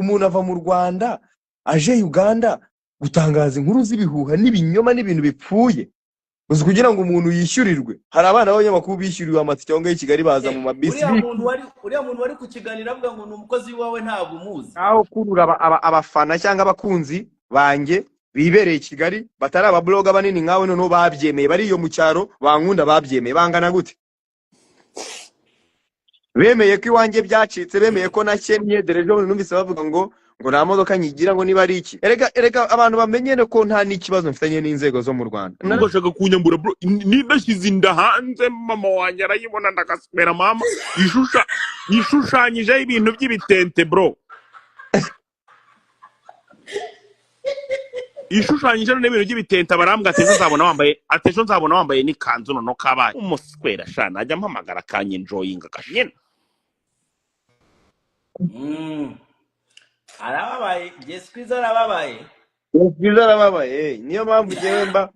umuntu ava mu Rwanda aje Uganda gutangaza inkuru z'ibihuha n'ibinyoma n'ibintu bipfuye uzi kugira ngo umuntu yishyurirwe hari abana b'abanyamakuru bishyuriwe amatike cyangwa i Kigali baza mu mabisi uriya muntu wari kukiganira avuga ngo ni umukozi wawe ntabwo umuzi aho kurura abafana cyangwa abakunzi banjye bibereye i Kigali batari ababloga banini nkawe noneho babyemeye bari iyo mu cyaro bankunda babyemeye bangana gute bemeye ko iwanjye byacitse bemeye ko nakennye derejo numvise bavuga ngo nta modoka nyigira ngo niba ari iki erega abantu bamenyene ko nta n'ikibazo mfitanye n'inzego zo mu Rwanda ngashaka kunyambura bro nidashyize inda hanze mama wanjye arayibona ndakasubera mama yishushanyijeho ibintu by'ibitente bro ishushanyije n'ibintu by'ibitente barambwa atejo nzabona wambaye n'ikanzu nono kabaye umuswera shana ajya mpamagara kanye enjoying akashnyene arababaye Jesquiza arababaye niyo mpamvu jewe mba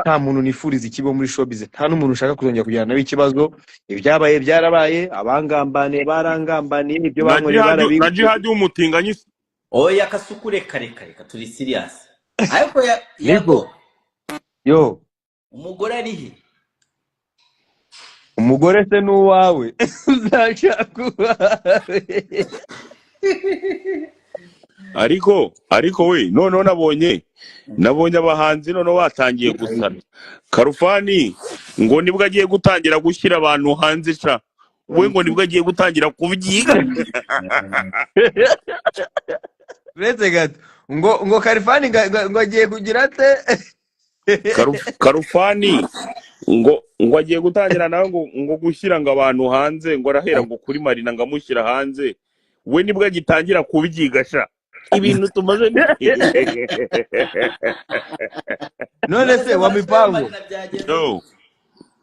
nta muntu nifuriza ikibo muri showbiz nta n'umuntu ushaka kuzongera kujyana nawe ikibazo ibyabaye byarabaye abangambane barangambaniye ibyo bankoreye barabizi na jihad w'umutinganyi oya kasukure kare turi serious ariko yego yo umugore arihe umugore se n'uwawe uzashaka ariko we none nabonye abahanzi none watangiye gusana Karufani ngo nibwo agiye gutangira gushyira abantu hanze ca we ngo nibwo agiye gutangira kubyiga Retse gato ngo Karufani ngo agiye kugira ate Karufani ngo agiye gutangira nawe ngo gushyira ngo abantu hanze ngo arahera ngo kuri Marina ngamushyira hanze we nibwo agitangira kubyiga sha ibintu tumaze none se wa mipango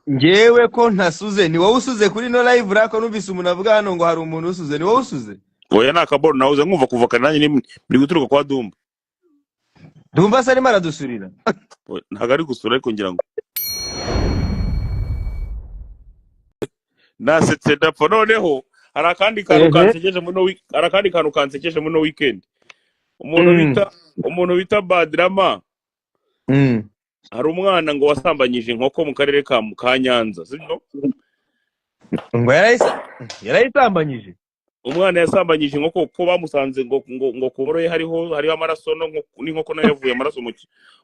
ngewe ko ntasuze ni wowe usuze kuri no live rako numvise umuntu avuga hano ngo hari umuntu usuze ni wowe usuze oya nakaboro nawuze nkumva kuva kananye muri guturuka kwa Dumba se arimo aradusurira ntago ari gusura ariko ngira ngo nasetse dapfa noneho hari akandi kantu kansekeje muri weekend umuntu bita Badrama hari umwana ngo wasambanyije inkoko mu karere ka Nyanza sino ngo yarayisambanyije umwana yasambanyije inkoko ko bamusanze ngo kuboroye hariho amaraso n'inkoko nayo yavuye amaraso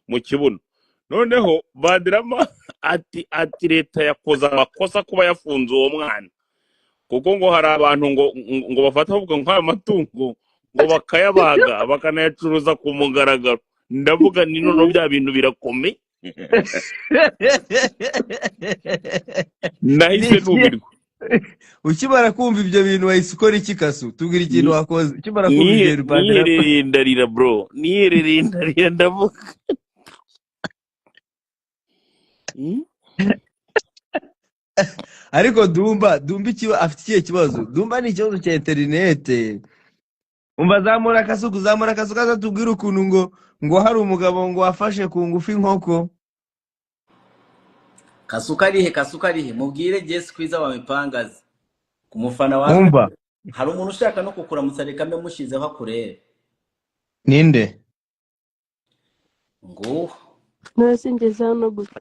mu kibuno noneho Badrama ati leta yakoze amakosa kuba yafunze uwo mwana kuko ngo hari abantu ngo bafata bavuga nk'ayo matungo ngo bakayabaga bakanayacuruza ku mugaragaro ndavuga ni none bya bintu birakomeye nahise numirwa ukimara kumva ibyo bintu wahise ukora iki kasu tubwira ikintu wakoze ukimara kumva ibyo Badrama ndarira bro ndarira ndavuga ariko Dumba afite ikihe kibazo Dumba ni ikibazo cya interinete umva zamura akasuku kaza tubwira ukuntu ngo hari umugabo ngo wafashe ku ngufi inkoko kasuka arihe mubwire Jesquiza wa mipangazi ku mufana wawe umva hari umuntu ushaka no kukuramutsa reka mbe mushizeho akurere ninde ngo nasingeze hano gusa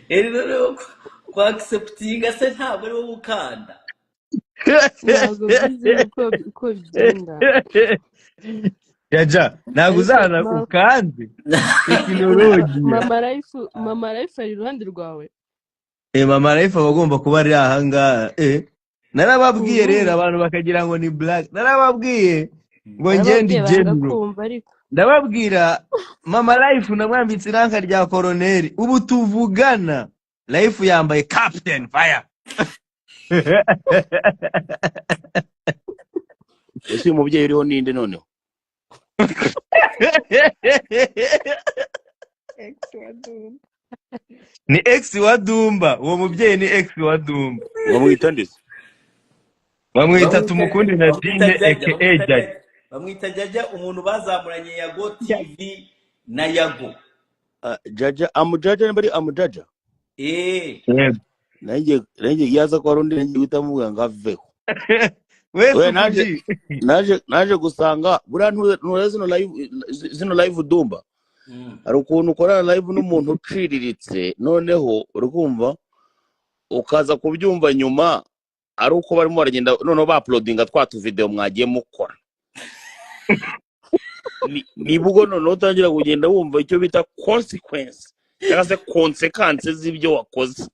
rero kwa acceptinga se ntabwo ari wowe ukanda ntabwo bizi uko bigenda Jaja ntabwo uzana ukanze tekinoloji mama life ari iruhande rwawe mama life bagomba kuba ari ahangaha narababwiye rero abantu bakagira ngo ni black narababwiye ngo ngende general ndababwira mama life namwambitse iranka rya koroneri ubu tuvugana life yambaye captain fire ese umubyeyi uriho ninde noneho ni ex wa Dumba uwo mubyeyi ni ex wa Dumba bamwita ndetse bamwita tumukundi na Dine aka Jaja bamwita Jaja umuntu bazamuranye Yago TV na Yago Jaja amujaja nbari amujaja Yego. nanjye yaza ko arundi nanjye guhita muvuga ngo aveho. Wese We ukuji. naje gusanga buriya ntura zino live Dumba. Hari ukuntu ukorana live n'umuntu uciriritse noneho urumva ukaza kubyumva nyuma ari uko barimo baragenda noneho ba-uploadinga twa video mwagiye mukora. Nibwo noneho utangira kugenda wumva icyo bita consequence cyangwa se consequences z'ibyo wakoze.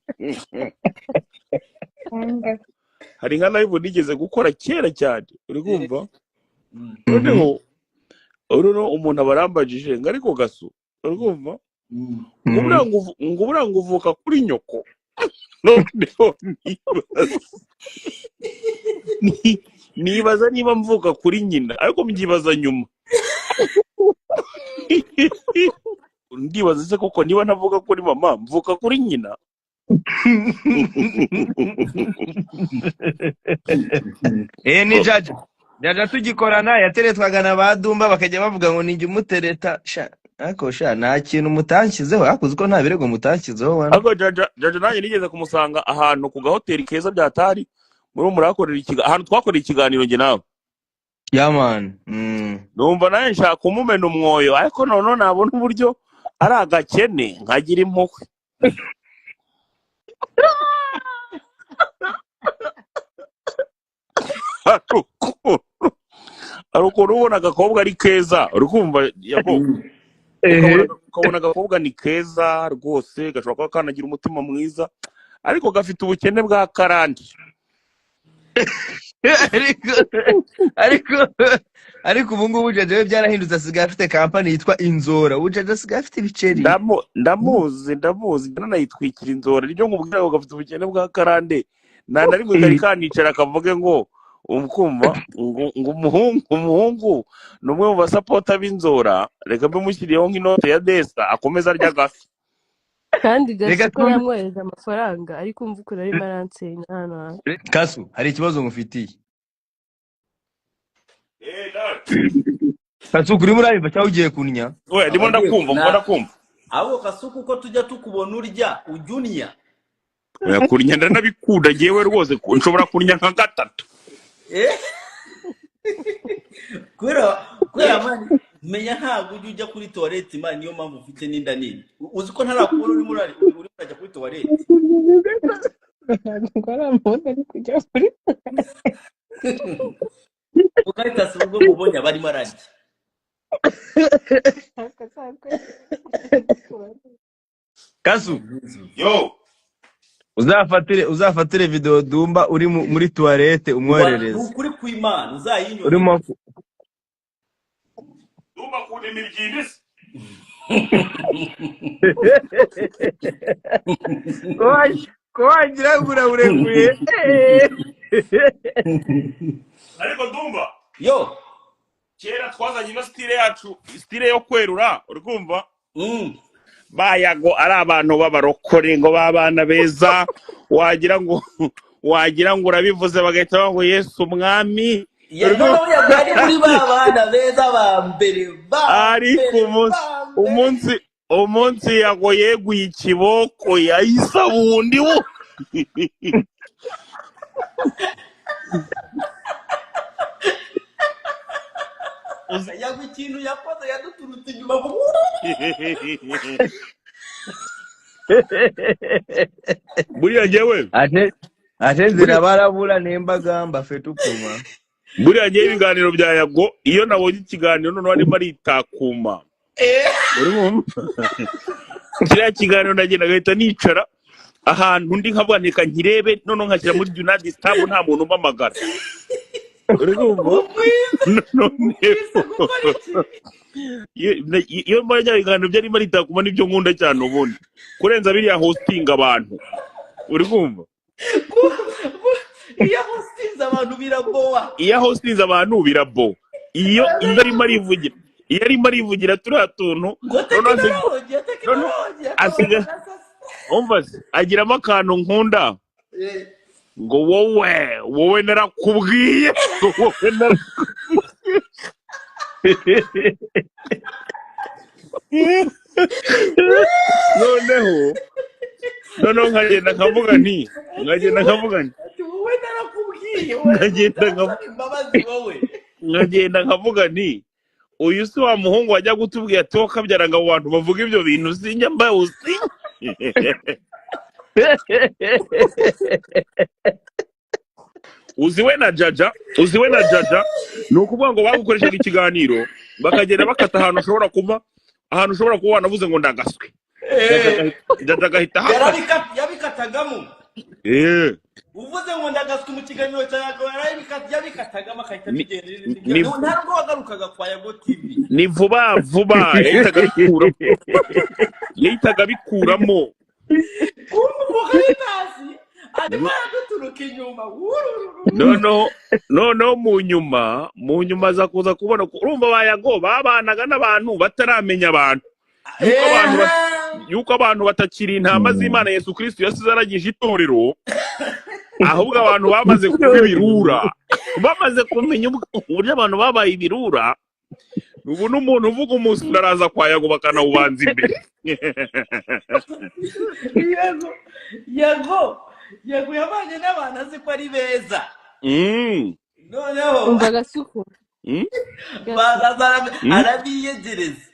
Hari nka live nigeze gukora kera cyane uri kumva noneho umuntu abarambagije ngo ariko Gasu uri kumva ngo buranga uvuka kuri nyoko. Noneho nibaza niba mvuka kuri nyina ariko mbyibaza nyuma. Ndibaza se koko niba ntavuga kuri mama mvuka kuri nyina. Ni jaja tugikorana yateretwaga na ba Dumba bakajya bavuga ngo ninjye umutereta sha ariko sha nta kintu mutanshyizeho akuze ko nta birego mutanshyizeho wana. Ariko jaja nanjye nigeze kumusanga ahantu ku gahoteli keza byatari muri murakorera ahantu twakorera ikiganiro nge nawe. Yeah man. Numva naye nshaka kumumena umwoyo ariko none nabona uburyo ari agakene nkagira impuhwe. Ari ukuntu ubona agakobwa ari keza uri kumva ukabona agakobwa ni keza rwose gashobora kuba kanagira umutima mwiza ariko gafite ubukene bwa karande. ariko ubu ngubu jaja we byarahindutse asigaye afite kampani yitwa Inzora. Ubu jaja asigaye afite ibiceri. Ndamuzi nanayitwikira Inzora ryo nkubwira ngo gafite ubukene bwa karande nta rimwe kari kanicara akavuge ngo umkumva ngo umuhungu ni umwe mu basapota b'Inzora reka mbe mushyiriyeho nk'inote ya desa akomeza arya gafi. kandi Gasu ko yamwohereza amafaranga ariko umva ukuntu arimo aransenya hano hantu. Kasu hari ikibazo ngufitiye. Kasu kuri murabiva cyangwa ugiye kunnya? Oya ndimo ndakumva. Abo Kasuku uko tujya tukubona urya ujunya. Oya kurnya ndanabikunda ngewe rwose nshobora kurnya nka gatatu. Kwera mani menya ntabwo ujya kuri toilette mani niyo mpamvu ufite n'inda nini. Uzi ko ntarakubona uri urajya kuri toilette. Ngaramubona ari kujya kuri ukahita se ubwo mubonye abarimo ararya. Kasu Yo uzafatire video Dumba uri muri toilette umwoherereze. Ukuri kw'Imana uzayinyura. Urimo Dumba kunima ibyindisi. ko wagira ngo urekuye. Ariko Dumba Yo kera twazanye no style yo kwerura uri kumva bayago ari abantu b'abarokore ngo babana beza wagira ngo urabivuze bagahita bavuga Yesu umwami. Yego yari muri babana beza ba mbere ariko umunsi yago yeguye ikiboko yahisa bundi wo. yago ikintu yakoze yaduturutse inyuma buriya ngewe ate nzira barabura nembagamba fe tukuma. Buriya ngewe ibiganiro bya yago iyo nabonye ikiganiro noneho arimo aritakuma kiriya kiganiro ndagenda gahita nicara ahantu ndi nkavuga ntika nkirebe noneho nkashyira muri United Stab nta muntu umpamagara uri kumva iyo mbonye ibiganiro byarimo aritakuma nibyo nkunda cyane ubundi kurenza biriya hosting abantu uri kumva. Iya hostinze abantu biraboa iyo arimo arivugira turiya tuntu agiramo akantu nkunda ngo wowe narakubwiye noneho noneho nkagenda nkavuga nti ati wowe narakubwiye wowe utasaba imbabazi wowe. nkagenda nkavuga nti uyu si wa muhungu wajya gutubwira ati wowe kabyara ngo abo bantu bavuga ibyo bintu sinjya mbawusi. uziwe na jaja ni ukuvuga ngo bagukoreshaga ikiganiro bakagenda bakata ahantu ushobora kuba wanavuze ngo ndagaswe. Jaja agahita yabikatagamo. Uvuze ngo ndagaswe mu kiganiro cyawe yabikatagamo akahita bigendera. Ntabwo wagarukaga kwa Yago TV. Ni vuba yahitaga bikuramo. Noneho mu nyuma aza kuza kubona urumva bayago babanaga n'abantu bataramenya abantu yuko abantu batakiri intama z'Imana Yesu Kristo yasize aragije itorero, ahubwo abantu bamaze kuba ibirura, bamaze kumenya uburyo abantu babaye ibirura. Ubu n'umuntu uvuga umunsi araza kwa Yago bakanawubanza imbere. Yago yabanye n'abantu azi ko ari beza. Umva Gasuku. Arabiyegereza.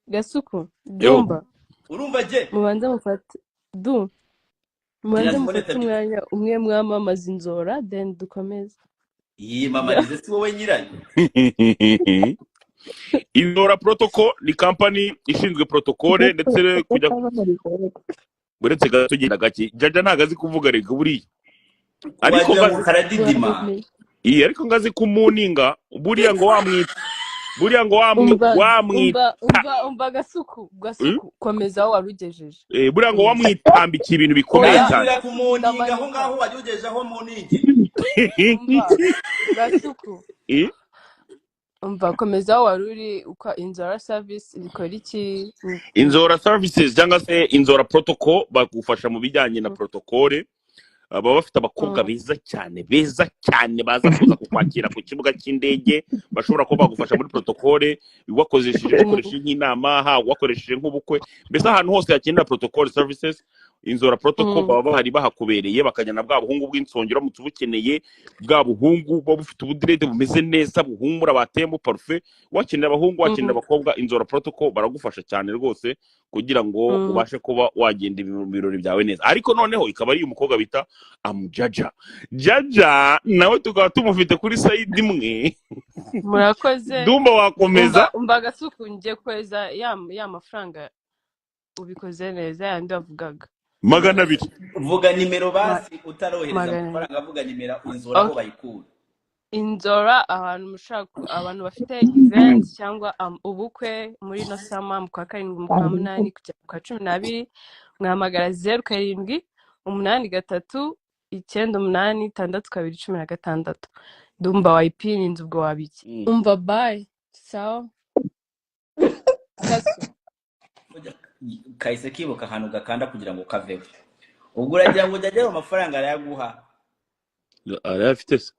Gasuku, Dumba. Urumva je? Mubanza mufate umwanya umwe mwamamaza inzora then dukomeze. Mamarize si wowe nyirayo. Inzora Protocol ni company ishinzwe protocole ndetse kujya buretse gatugenda gake. Jaja ntagazi kuvuga rega buriya. Ariko karadidima. Ariko ngazi kumuninga buriya ngo wamwita. Umva Gasuku komeza aho warugejeje. Buriya ngo wamwitambikiye ibintu bikomeye cyane. Kumuninga aho ngaho warugejejeho muningi. Gasuku. Umva komeza aho waruri uko Inzora Service ikora iki? Inzora Services cyangwa se Inzora Protocol bagufasha mu bijyanye na protocole. Baba bafite abakobwa beza cyane baza kuza kukwakira ku kibuga cy'indege, bashobora kuba bagufasha muri protocole wakoresheje nk'inama, wakoresheje nk'ubukwe, mbese ahantu hose hakenera protocol services. Inzora Protocol baba bahari bahakubereye, bakajyana bwa buhungu bw'insongero mu tubukeneye, bwa buhungu bo bufite ubudirede bumeze neza buhumura batemo parfait. Wakenera abahungu wakenera abakobwa, Inzora Protocol baragufasha cyane rwose kugira ngo ubashe kuba wagenda ibirori byawe neza. Ariko noneho ikaba ari umukobwa bita Jaja nawe tukaba tumufite kuri side imwe. Murakoze. Dumba wakomeza. Umva Gasuku ngiye kweza ya mafaranga ubikoze neza yandi wavugaga. 200. Vuga nimero basi utarohereza amafaranga, vuga nimero Inzora aho bayikura. Inzora abantu bafite event cyangwa ubukwe muri no sama mu kwa 7 mu kwa 8 kujya ku 12 mwahamagara 07 8 3 9 8 6 2 16. Dumba wayipinze ubwo wabiki. Umva bye. Sawa. Kahise kibuka ahantu gakanda kugira ngo kaveho. Ubwo uragira ngo ujyaje amafaranga arayaguha. Arayafite se?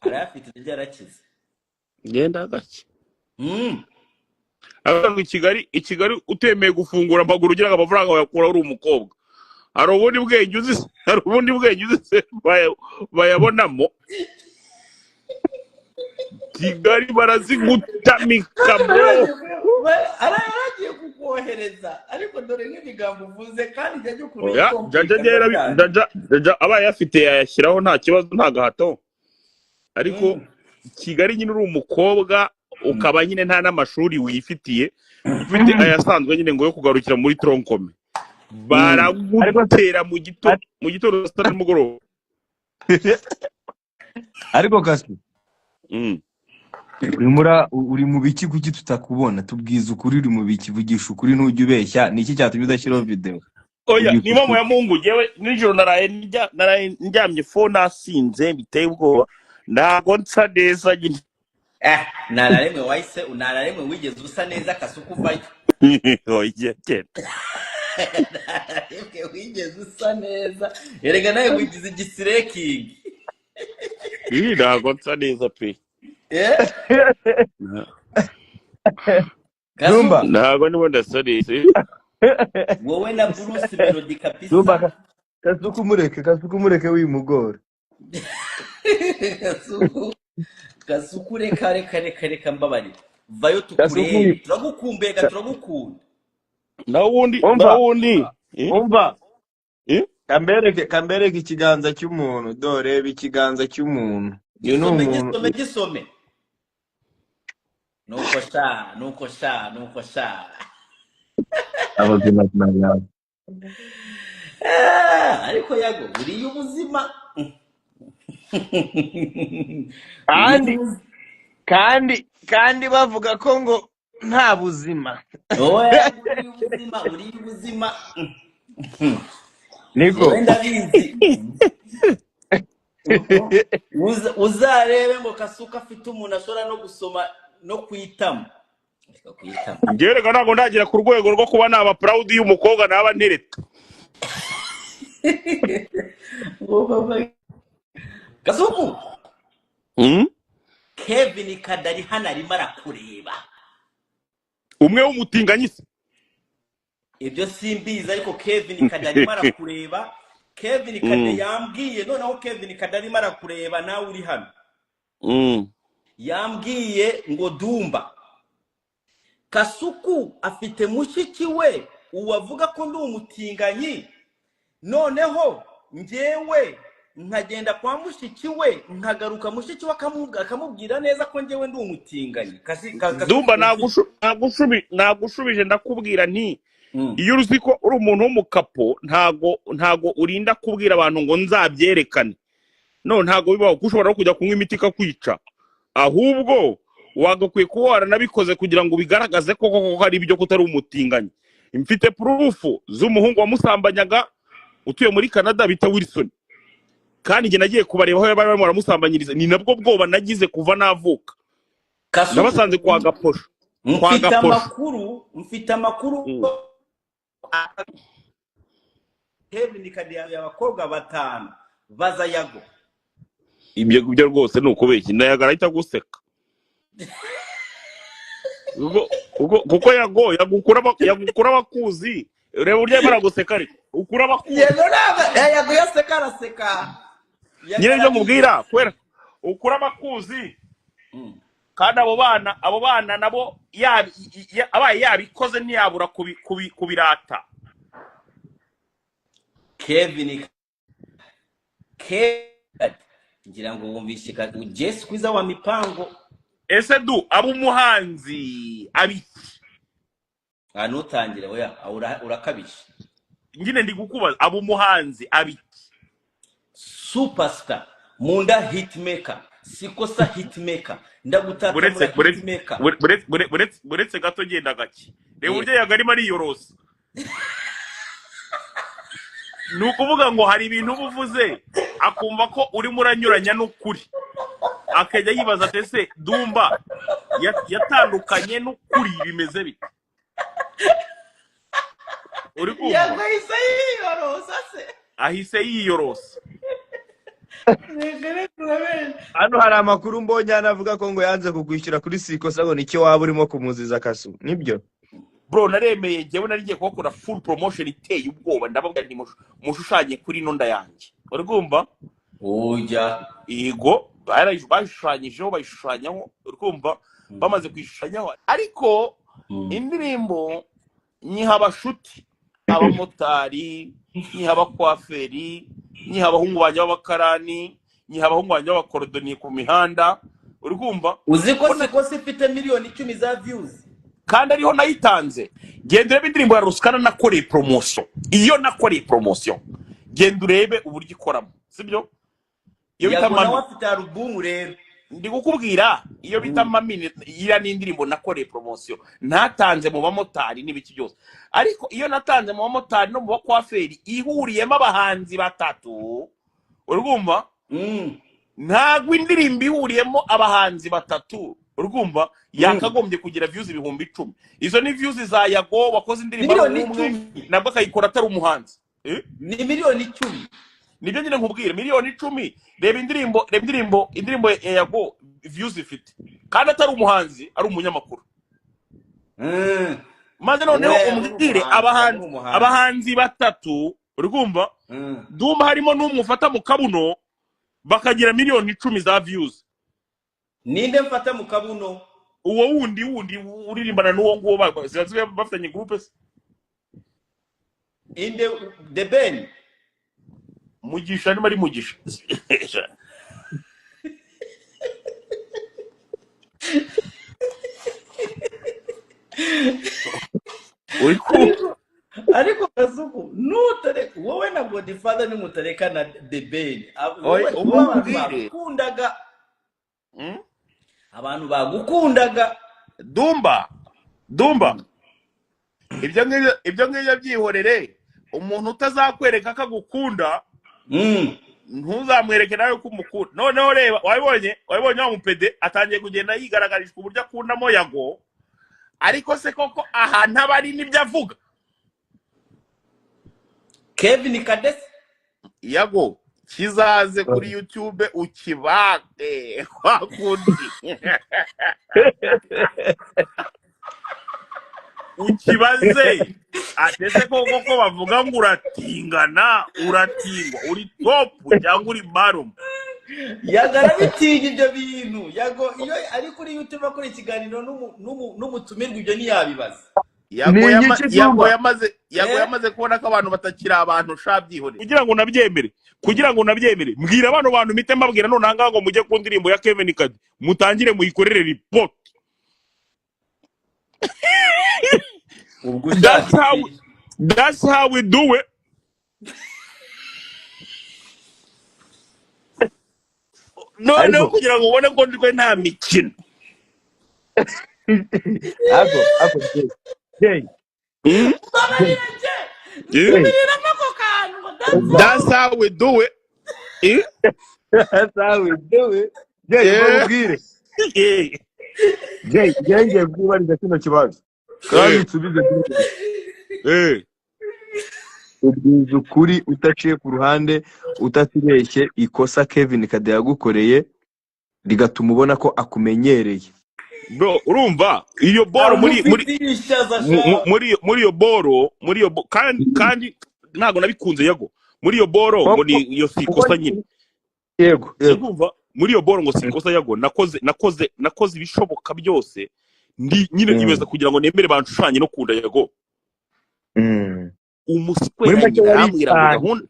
Arayafite byarakize. Ngenda gake. Abantu i Kigali utemeye gufungura amaguru ugira ngo amafaranga bayakura uri umukobwa. Hari ubundi bwenge uzi bayabonamo. Kigali barazigutamika bro. Aragiye kukohereza ariko dore nk'ibigambo uvuze kandi jya ukuri. Jaja abaye afite yashyiraho nta kibazo nta gahato. Ariko Kigali nyine uri umukobwa ukaba nyine nta n'amashuri wifitiye, ufite ayasanzwe nyine ngo yo kugarukira muri tronkome. Baragutera mu gitondo saa 7 mugoroba. Ariko Kasi uri mu biki kuki tutakubona? Tubwiza ukuri, uri mu biki, vugisha ukuri ntujye ubeshya. Niki cyatumye udashyiraho video? Oya ni mama ya Mungu jewe nijoro naraye ndyamye phone asinze biteye ubwoba, ntago nsa neza nyine. Nararemwe wahise unararemwe wigeze usa neza Kasuku vayo. Oya cyane. Nararemwe wigeze usa neza. Erega nawe wigize igisirekingi. Ntago nsa neza pe. Dumba ntago nibo ndasa neza. wowe na Bruce Melody Dumba kabisa. kasukumureke wimugora. Kasuku reka mbabari. Vayo tukurebe. Turagukumbega turagukunda. Ndawundi. Umva. Kambereke ikiganza cy'umuntu. Dore ikiganza cy'umuntu. Gisome. Nuko sha. Abazima n'abana. Ariko yago uriye ubuzima. kandi bavuga ko ngo nta buzima. Oya uriye ubuzima. Niko wenda bizi. Uzarebe ngo Kasuku afite umuntu ashobora no gusoma no kwitama. Ngerega ntago ndagira ku rwego rwo kuba naba proud y'umukobwa naba ntereta. Kasuku. Kevin Kadari hano arimo arakureba. Umwe w'umutinganyise. Ibyo simbizi ariko Kevin Kadari arimo arakureba. Kevin Kadari yambwiye noneho Kevin Kadari arimo arakureba nawe uri hano. Yambwiye ngo Dumba. Kasuku afite mushiki we uwavuga ko ndi umutinganyi. Noneho njyewe nkagenda kwa mushiki we nkagaruka mushiki we akamubwira neza ko njyewe ndi umutinganyi. Dumba nagushubije ndakubwira nti iyo uzi ko uri umuntu w'umukapo ntago urinda kubwira abantu ngo nzabyerekane. No ntago bibaho kushobora no kujya kunywa imiti ikakwica. Ahubwo wagakwiye kuba waranabikoze kugira ngo bigaragaze ko hari ibyo kutari umutinganyi. Mfite proof z'umuhungu wamusambanyaga utuye muri Canada bita Wilson. Kandi nge nagiye kubareba aho bari baramusambanyiriza. Ni nabwo bwoba nagize kuva navuka. Nabasanze kwa Gaposho. Mfite amakuru. Kevin Kadari abakobwa 5 baza yago. Ibyo rwose nukubeshya ndayagara ahita guseka. Kuko yagukura abakuzi. Reba urya baraguseka ariko ukura abakuzi. Yago yaseka araseka. Nyine byo mubwira kwera ukura abakuzi. Kandi abo bana nabo abaye yabikoze ntiyabura kubirata. Kevin ngira ngo wumvishe ka Jess kwiza wa mipango. Ese du abo umuhanzi abiki nutangire oya urakabisha. Ngine ndi gukubaza abo umuhanzi abiki superstar munda hitmaker sikosa hitmaker ndagutaka hitmaker buretse gato genda gake reba urya yagarima ari yorosa. Nukuvuga ngo hari ibintu buvuze akumva ko uri muranyuranya n'ukuri akajya yibaza ate Dumba yatandukanye n'ukuri bimeze bite. Uri kumva yagahise yiyorosa se ahise yiyorosa. Hano hari amakuru mbonye anavuga ko ngo yanze kugwishyura kuri Sikosa ngo nicyo waba urimo kumuziza Kasu. Nibyo bro naremeye jewe narigiye kokora full promotion iteye ubwoba ndababwira ndi mushushanye kuri nonda yanjye. Uri kumva oya yego bayishushanyijeho bayishushanyaho. Uri kumva bamaze kwishushanyaho ariko indirimbo nyiha abashuti abamotari nyiha abakwaferi nyiha abahungu banje b'abakarani nyiha abahungu banje b'abakorodoni ku mihanda. Uri kumva uzi ko Sikosa ifite miliyoni 10 za views kandi ariho nayitanze. Genda urebe indirimbo ya Ruskana nakoreye promotion. Iyo nakoreye promotion genda urebe uburyo ikoramo sibyo. Iyo bita mami afite album rero ndi gukubwira iyo bita mami ira n'indirimbo nakoreye promotion ntatanze mu bamotari n'ibiki byose. Ariko iyo natanze mu bamotari no mu bakwaferi ihuriyemo abahanzi 3. Urumva ntagwa indirimbo ihuriyemo abahanzi 3 urumva yakagombye kugira views 10,000. Izo ni views za Yago wakoze indirimbo umwe nabwo akayikora atari umuhanzi. Ni miliyoni 10. Nibyo nyine nkubwira miliyoni 10. Reba indirimbo Yago views ifite kandi atari umuhanzi ari umunyamakuru. maze noneho umbwire abahanzi batatu urumva Dumba harimo n'umwe ufata mu kabuno bakagira miliyoni 10 za views. Ninde mfata mu kabuno? Uwo wundi uririmbana n'uwo nguwo bafitanye groupe se? Inde The Ben Mugisha ni mari Mugisha. ariko Kasuku nutare wowe na Godfather ni mutareka na The Ben bagukundaga abantu bagukundaga Dumba ibyo ngibyo byihorere umuntu utazakwereka akagukunda ntuzamwereke nawe ko umukunda. Noneho reba wabibonye wa mupede atangiye kugenda yigaragarisha uburyo akundamo Yago, ariko se koko ahantu abari nibyo avuga. Kevin Kadesi Yago kizaze kuri YouTube ukibake kwakundi ukibaze atese koko ko bavuga ngo uratingana uratingwa uri top cyangwa uri bottom. Yagara bitinya ibyo bintu Yago iyo ari kuri YouTube akora ikiganiro n'umutumirwa ibyo ntiyabibaza. Yago yamaze kubona ko abantu batakira abantu shabyihore kugira ngo nabyemere mbwira abantu mite mbabwira none hanga ngo mujye ku ndirimbo ya Kevin Kade mutangire muyikorere report. That's how we do it. No kugira ngo ubone ko ndikwe nta mikino. That's how we do it. That's how we do it. Jay, kubariza kino kibazo. Kandi tubize ubwiza ukuri utaciye ku ruhande utatibeshye ikosa Kevin Kade yagukoreye rigatuma ubona ko akumenyereye. Bro urumva iyo boro muri iyo boro kandi ntago nabikunze Yago muri iyo boro ngo ni iyo sikosa nyine. Yego urumva muri iyo boro ngo sikosa Yago nakoze ibishoboka byose nyine nibeza kugira ngo nemere banshushanye no kunda Yago. Umusweranye namwira gahunda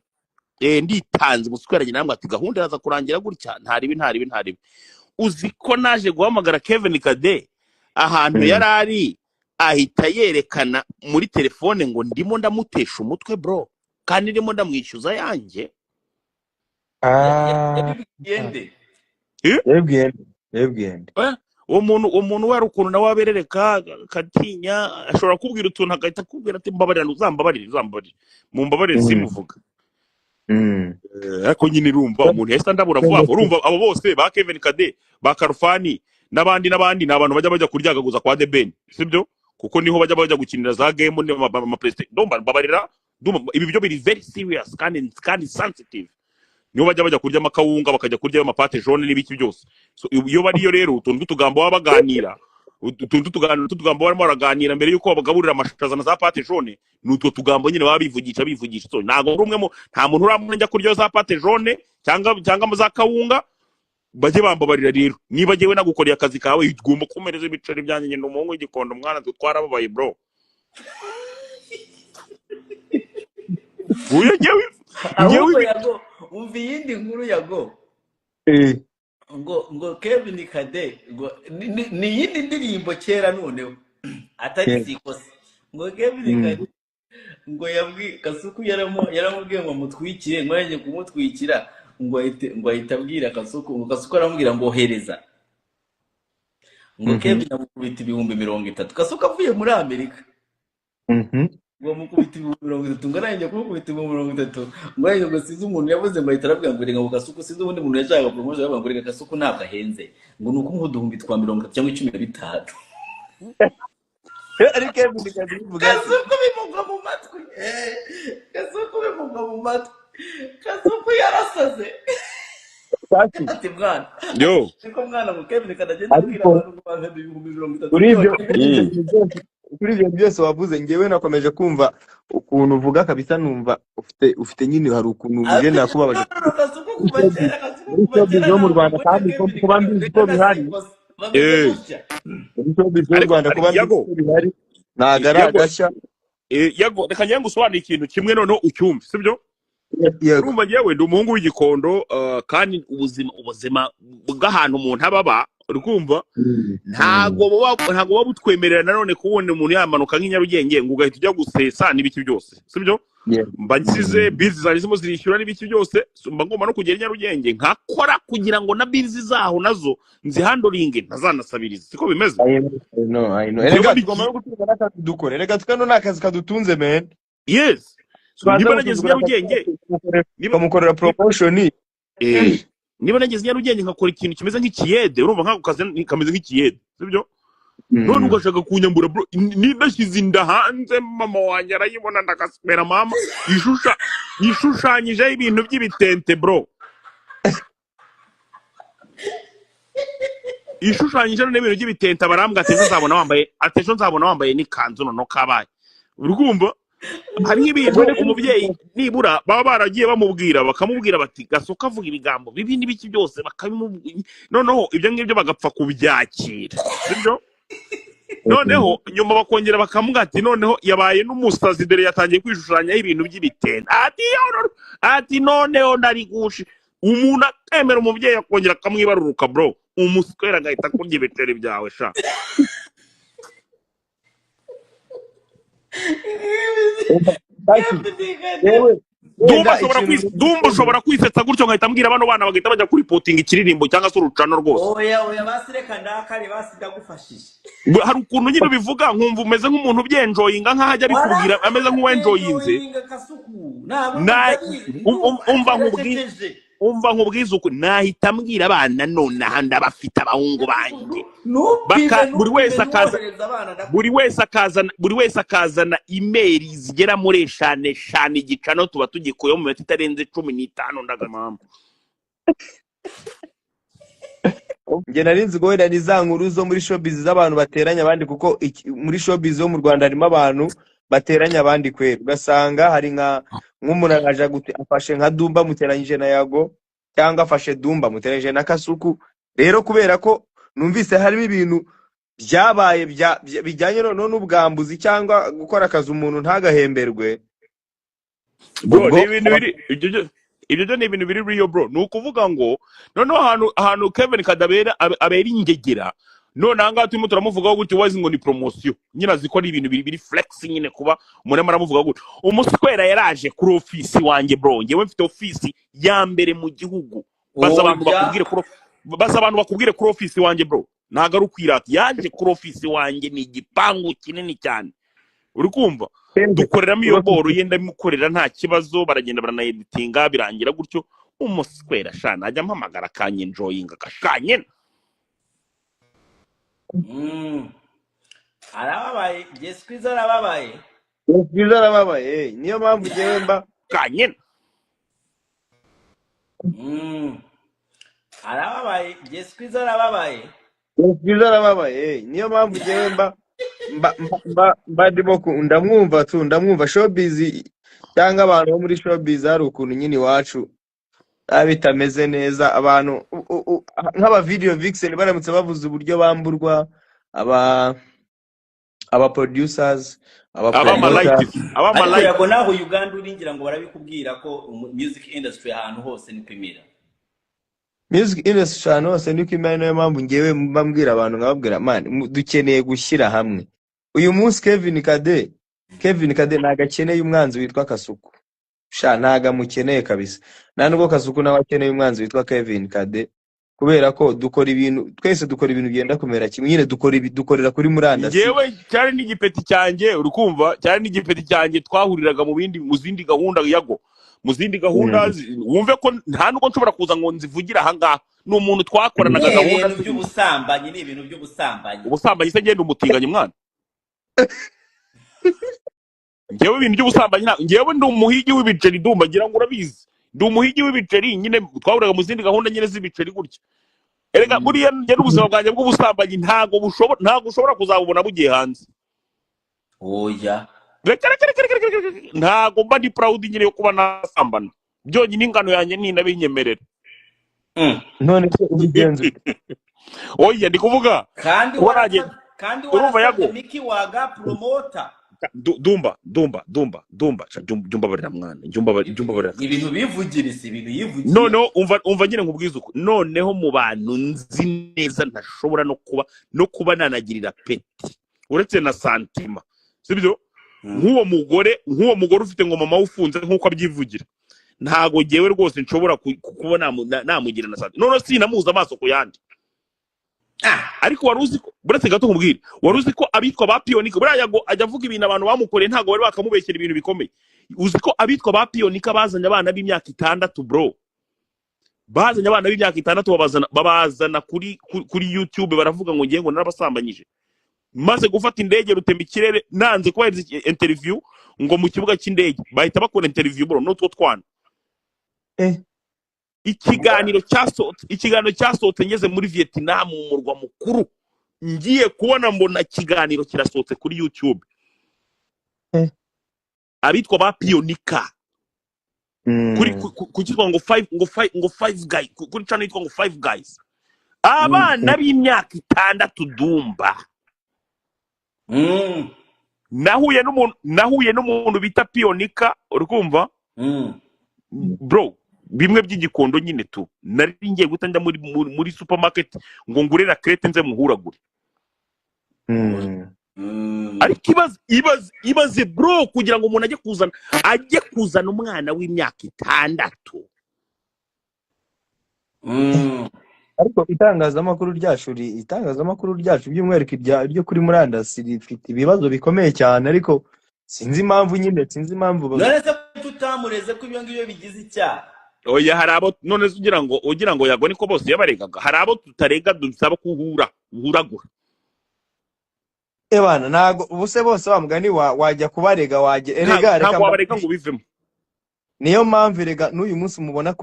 nditanze umusweranye namwe ati gahunda yaza kurangira gutya ntaribi uzi ko naje guhamagara Kevin Kade ahantu yarari ahita yerekana muri telefone ngo ndimo ndamutesha umutwe bro kandi ndimo ndamwishyuza yanjye. Yebwende uwo muntu wari ukuntu nawe aberereka katinya ashobora kubwira utuntu agahita kubwira ati mbabarira uzambabarire mumbabarire simuvuga. Ariko nyine urumva umuntu yahise ndabura vuba urumva abo bose ba Kevin Kade ba Karufani n'abandi ni abantu bajya kuryagaguza kwa The Ben sibyo kuko niho bajya gukinira za game ama PlayStation. Ndumva mbabarira ibi byo biri very serious kandi sensitive. Niho bajya kurya amakawunga bakajya kurya amapate jaune n'ibiki byose. So iyo bariyo rero utuntu tugambo babaganira tugambo barimo baraganira mbere yuko babagaburira amashaza na za pate jaune n'utwo tugambo nyine babivugisha. So ntago rumwe nta muntu uramwe njya kurya za pate jaune cyangwa mu za kawunga bajye bambabarira rero niba jewe nagukoreye akazi kawe igomba kumereza ibiceri byanjye nyine umuhungu w'igikondo mwana twarababaye bro. Yewe Yago umva yindi nkuru Yago ngo Kevin Kade ngo ni yindi ndirimbo kera noneho atari sikosa ngo Kevin Kade ngo yabwi Kasuku yaramubwiye ngo mutwikire ngo yaje kumutwikira ngo ahita abwira Kasuku ngo Kasuku aramubwira ngo ohereza ngo Kevin amukubita 30,000 Kasuku avuye muri Amerika ngo mukubita 30,000 ngo nanjye kumukubita 30,000 ngo yanjye ngo size umuntu yavuze ngo ahita arabwira ngo renga Kasuku size ubundi umuntu yashaka promotion yavuga ngo renga Kasuku ntabwo ahenze ngo nuko umuduhumbi twa 30 cyangwa 15 ari Kevin Kade bivuga Kasuku bimugwa mu matwi Kasuku bimugwa mu matwi Kasuku yarasaze ati mwana niko mwana ngo Kevin Kade agenda abwira abantu ngo banze 30,000 kuri ibyo kuri ibyo byose wavuze njyewe nakomeje kumva ukuntu uvuga kabisa numva ufite nyine hari ukuntu uje nakubabaje muri showbiz yo mu Rwanda kandi kuba mbizi ko bihari muri showbiz yo mu Rwanda kuba mbizi ko bihari ntago ari agashya. Yago reka njye ngusobanura ikintu kimwe noneho ucyumve sibyo. Urumva njyewe ndi umuhungu w'igikondo kandi ubuzima bw'ahantu umuntu ababa urumva ntago baba butwemerera nanone kubona umuntu yamanuka nk'inyarugenge ngo ugahita ujya gusesa n'ibiki byose sibyo. Mba nsize bizi zanjye zimo zirishyura n'ibiki byose mba ngomba no kugera inyarugenge nkakora kugira ngo na bizi zaho nazo nzihandoringe ntazanasabirize siko bimeze. Reka tugomba no gutunga n'akazi dukore, reka tukano n'akazi kadutunze men. Yes, niba nageze inyarugenge bamukorera promotion niba nageze inyarugenge nkakora ikintu kimeze nk'ikiyede urumva nk'ako kazi kameze nk'ikiyede sibyo. None ugashaka kunyambura bro nidashyize inda hanze mama wanjye arayibona ndakasubera mama yishushanyijeho ibintu by'ibitente bro yishushanyijeho n'ibintu by'ibitente barambwa atejo nzabona wambaye n'ikanzu noneho kabaye urumva. Hari ibintu umubyeyi nibura baba baragiye bamubwira bakamubwira bati Gasoka avuga ibigambo bibi n'ibiki byose bakabimubwira noneho ibyo ngibyo bagapfa kubyakira sibyo. Noneho nyuma bakongera bakamuga ati noneho yabaye n'umusazi dore yatangiye kwishushanyaho ibintu by'ibitende ati noneho ndari gushi umuntu akemera umubyeyi akongera akamwibaruruka bro umuswera agahita kurya ibiteri byawe sha. Dumba ushobora kwisetsa gutyo ngahita mbwira bano bana bagahita bajya kuri potinga ikiririmbo cyangwa se urucano rwose. Oya basireka ndakari basidagufashije. Hari ukuntu nyine bivuga nkumva umeze nk'umuntu byenjoyinga nkaho ajya bikubwira ameze nk'uwenjoyinze. Umva nkubwiza uko nahita mbwira abana none ahandi abafite abahungu banjye buri wese akazana email zigera muri eshanu igicano tuba tugikuyeho mu minota itarenze 15 ndagamama. Nge narinzi ngo wenda za nkuru zo muri showbiz z'abantu bateranya abandi kuko muri showbiz yo mu Rwanda harimo abantu bateranya abandi kwera ugasanga hari nk'umuntu agaje gute afashe nka Dumba muteranyije na Yago cyangwa afashe Dumba muteranyije na Kasuku. Rero kubera ko numvise harimo ibintu byabaye bijyanye n'ubwambuzi cyangwa gukora akazi umuntu ntagahemberwe ibyo ni ibintu biri real bro. Nukuvuga ngo noneho ahantu Kevin Kadabera abera ingegera none ahangaha turimo turamuvugaho gutyo wazi ngo ni promotion nyine azikora ibintu biri flex nyine kuba umuntu aramuvuga gutyo. Umuswera yaraje kuri office wanjye bro ngewe mfite office ya mbere mu gihugu baza abantu bakubwire kuri office wanjye bro ntago ari ukwirata yaje kuri office wanjye ni igipangu kinini cyane uri kumva dukoreramo iyo boro yenda mukorera nta kibazo baragenda baranaeditinga birangira gutyo. Umuswera shana ajya mpamagara kanye enjoyinga kashanye arababaye Jesquiza arababaye niyo mpamvu ngewe mba kanye arababaye Jesquiza arababaye niyo mpamvu ngewe mba ndimo ndamwumva showbiz cyangwa abantu bo muri showbiz hari ukuntu nyine iwacu bitameze neza. Abantu nk'aba video vixen baramutse bavuze uburyo bamburwa aba producers yego naho Uganda uringira ngo barabikubwira ko music industry ahantu hose ni kwimira music industry ahantu hose ni kwimira. Niyo mpamvu ngewe mbabwira abantu nkababwira man dukeneye gushyira hamwe. Uyu munsi Kevin Kade nagakeneye umwanzi witwa Kasuku sha nagamukeneye kabisa nubwo Kasuku nawe akeneye umwanzi witwa Kevin Kade kubera ko dukora ibintu twese dukora ibintu byenda kumera kimwe nyine dukorera kuri murandasi. Yewe cyari n'igipeti cyanjye urukumva cyari n'igipeti cyanjye twahuriraga mu zindi gahunda Yago mu zindi gahunda wumve ko nta nuko nshobora kuza ngo nzivugira ahangaha ni umuntu twakoranaga gahunda by'ubusambanyi ni ibintu by'ubusambanyi ubusambanyi se ngende umutinganye mwana ngewe ibintu by'ubusambanyi ngewe ndi umuhigi w'ibiceri Dumba ngira ngo urabizi ndi umuhigi w'ibiceri nyine twahuriraga mu zindi gahunda nyine z'ibiceri gutya. Erega buriya njye n'ubuzima bwanjye bw'ubusambanyi ntago ushobora kuzabubona bugiye hanze oya ntago mba ndi proud nyine yo kuba nasambana byonyine ingano yanjye ninabinyemerera none se ubigenza ute? oya ndi kuvuga kandi kuba nagiye kandi urumva warasabye yago Miki waga promoter dumba jumba barira mwana jumba barira ibintu bivugirisa ibintu yivugiye noneho umva nyine nkubwiza uko noneho mu bantu nzi neza ntashobora no kuba nanagirira peti uretse na santima sibyo nk'uwo mugore ufite ngo mama ufunze nk'uko abyivugira ntago ngewe rwose nshobora kuba namugira na santima noneho sinamuza amaso ku yandi ariko wari uzi ko buretse gato nkubwire wari uzi ko abitwa ba Pionika buriya Yago ajya avuga ibintu abantu bamukoreye ntago bari bakamubeshyera ibintu bikomeye uzi ko abitwa ba Pionika bazanye abana b'imyaka 6 bro bazanye abana b'imyaka 6 babazana kuri YouTube baravuga ngo ngiye ngo narabasambanyije maze gufata indege rutemba ikirere nanze kubahereza interview ngo mu kibuga cy'indege bahita bakora interview bro n'utwo twana ikiganiro cyasohotse ngeze muri Vietnam mu murwa mukuru ngiye kubona mbona ikiganiro kirasohotse kuri YouTube abitwa ba Pionika kuri kitwa ngo 5 guys kuri channel yitwa ngo 5 guys abana b'imyaka 6 dumba nahuye n'umuntu bita Pionika urikumva bro bimwe by'igikondo nyine tu nari ngiye gutangira muri supermarket ngo ngurera crate nze muhuragure ariko ibaze bro kugira ngo umuntu ajye kuzana umwana w'imyaka 6 ariko itangazamakuru ryacu by'umwihariko iryo kuri murandasi rifite ibibazo bikomeye cyane ariko sinzi impamvu none se tutamureze ko ibyo ngibyo bigize icyaha oya hari abo none ugira ngo Yago niko bose yabaregaga hari abo tutarega dusaba kuhuragura ebana nago ubuse bose bamugani wajya kubarega erega reka wabarega ngo bivemo niyo mpamvu erega n'uyu munsi mubona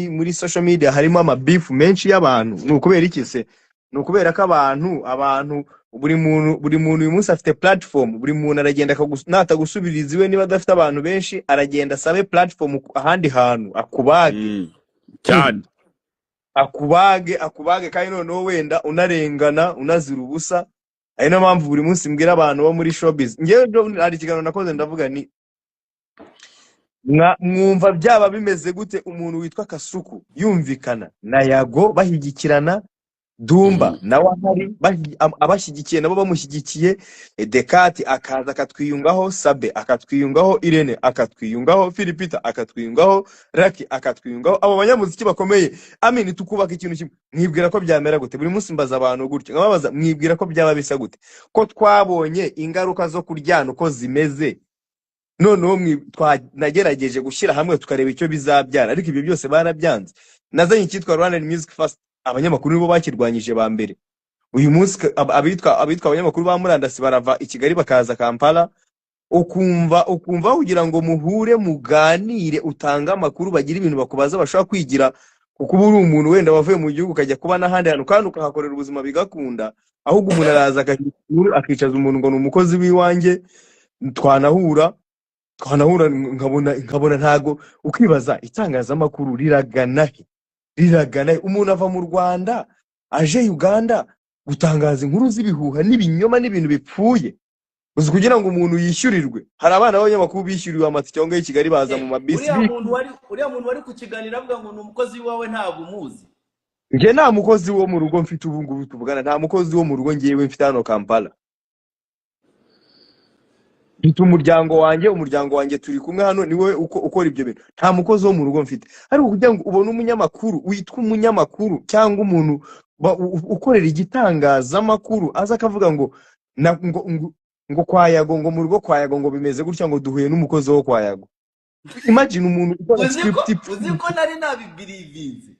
muri social media harimo amabifu menshi y'abantu nukubera iki se nukubera ko abantu buri muntu uyu munsi afite platform buri muntu aragenda natagusubiriza iwe niba adafite abantu benshi aragenda asabe platform ahandi hantu cyane akubage kandi noneho wenda unarengana unazira ubusa ari no mpamvu buri munsi mbwira abantu bo muri showbiz ngewe hari ikiganiro nakoze ndavuga ni mwumva byaba bimeze gute umuntu witwa Kasuku yumvikana na Yago bahigikirana Dumba nawe ahari abashyigikiye nabo bamushyigikiye Dekati akaza akatwiyungaho Sabe akatwiyungaho Irene akatwiyungaho Philipita akatwiyungaho Raki akatwiyungaho abo banyamuziki bakomeye amini tukubaka ikintu kimwe mwibwira ko byamera gute buri munsi mbaza abantu gutyo ngababaza mwibwira ko byaba bisa gute ko twabonye ingaruka zo kuryana uko zimeze noneho nagerageje gushyira hamwe tukareba icyo bizabyara ariko ibyo byose barabyanze nazanye icyitwa Rwanda Music Fest abanyamakuru nibo bakirwanyije ba mbere uyu munsi abitwa abanyamakuru ba murandasi barava i Kigali bakaza Kampala ukumva kugira ngo muhure muganire utanga amakuru bagira ibintu bakubaza bashaka kwigira kuko uri umuntu wenda wavuye mu gihugu kajya kuba n'ahandi hantu kandi ukahakorera ubuzima bigakunda ahubwo umuntu araza akicaza umuntu ngo ni umukozi w'iwanjye twanahura nkabona ntago ukibaza itangazamakuru riragana umuntu ava mu Rwanda aje Uganda gutangaza inkuru z'ibihuha n'ibinyoma n'ibintu bipfuye uzi kugira ngo umuntu yishyurirwe hari abana b'abanyamakuru bishyuriwe amatike cyangwa i Kigali baza mu mabisi uriya muntu wari kukiganira avuga ngo ni umukozi wawe ntabwo umuzi nge nta mukozi wo mu rugo mfite ubu ngubu tuvugana nta mukozi wo mu rugo ngewe mfite hano Kampala mfite umuryango wanjye turi kumwe hano niwe ukora ibyo bintu nta mukozi wo mu rugo mfite ariko kugira ngo ubone umunyamakuru witwa umunyamakuru cyangwa umuntu ukorera igitangazamakuru aza akavuga ngo kwa Yago ngo mu rugo kwa Yago ngo bimeze gutya ngo duhuye n'umukozi wo kwa Yago imagine umuntu ukora script uzi ko nari nabibirivinze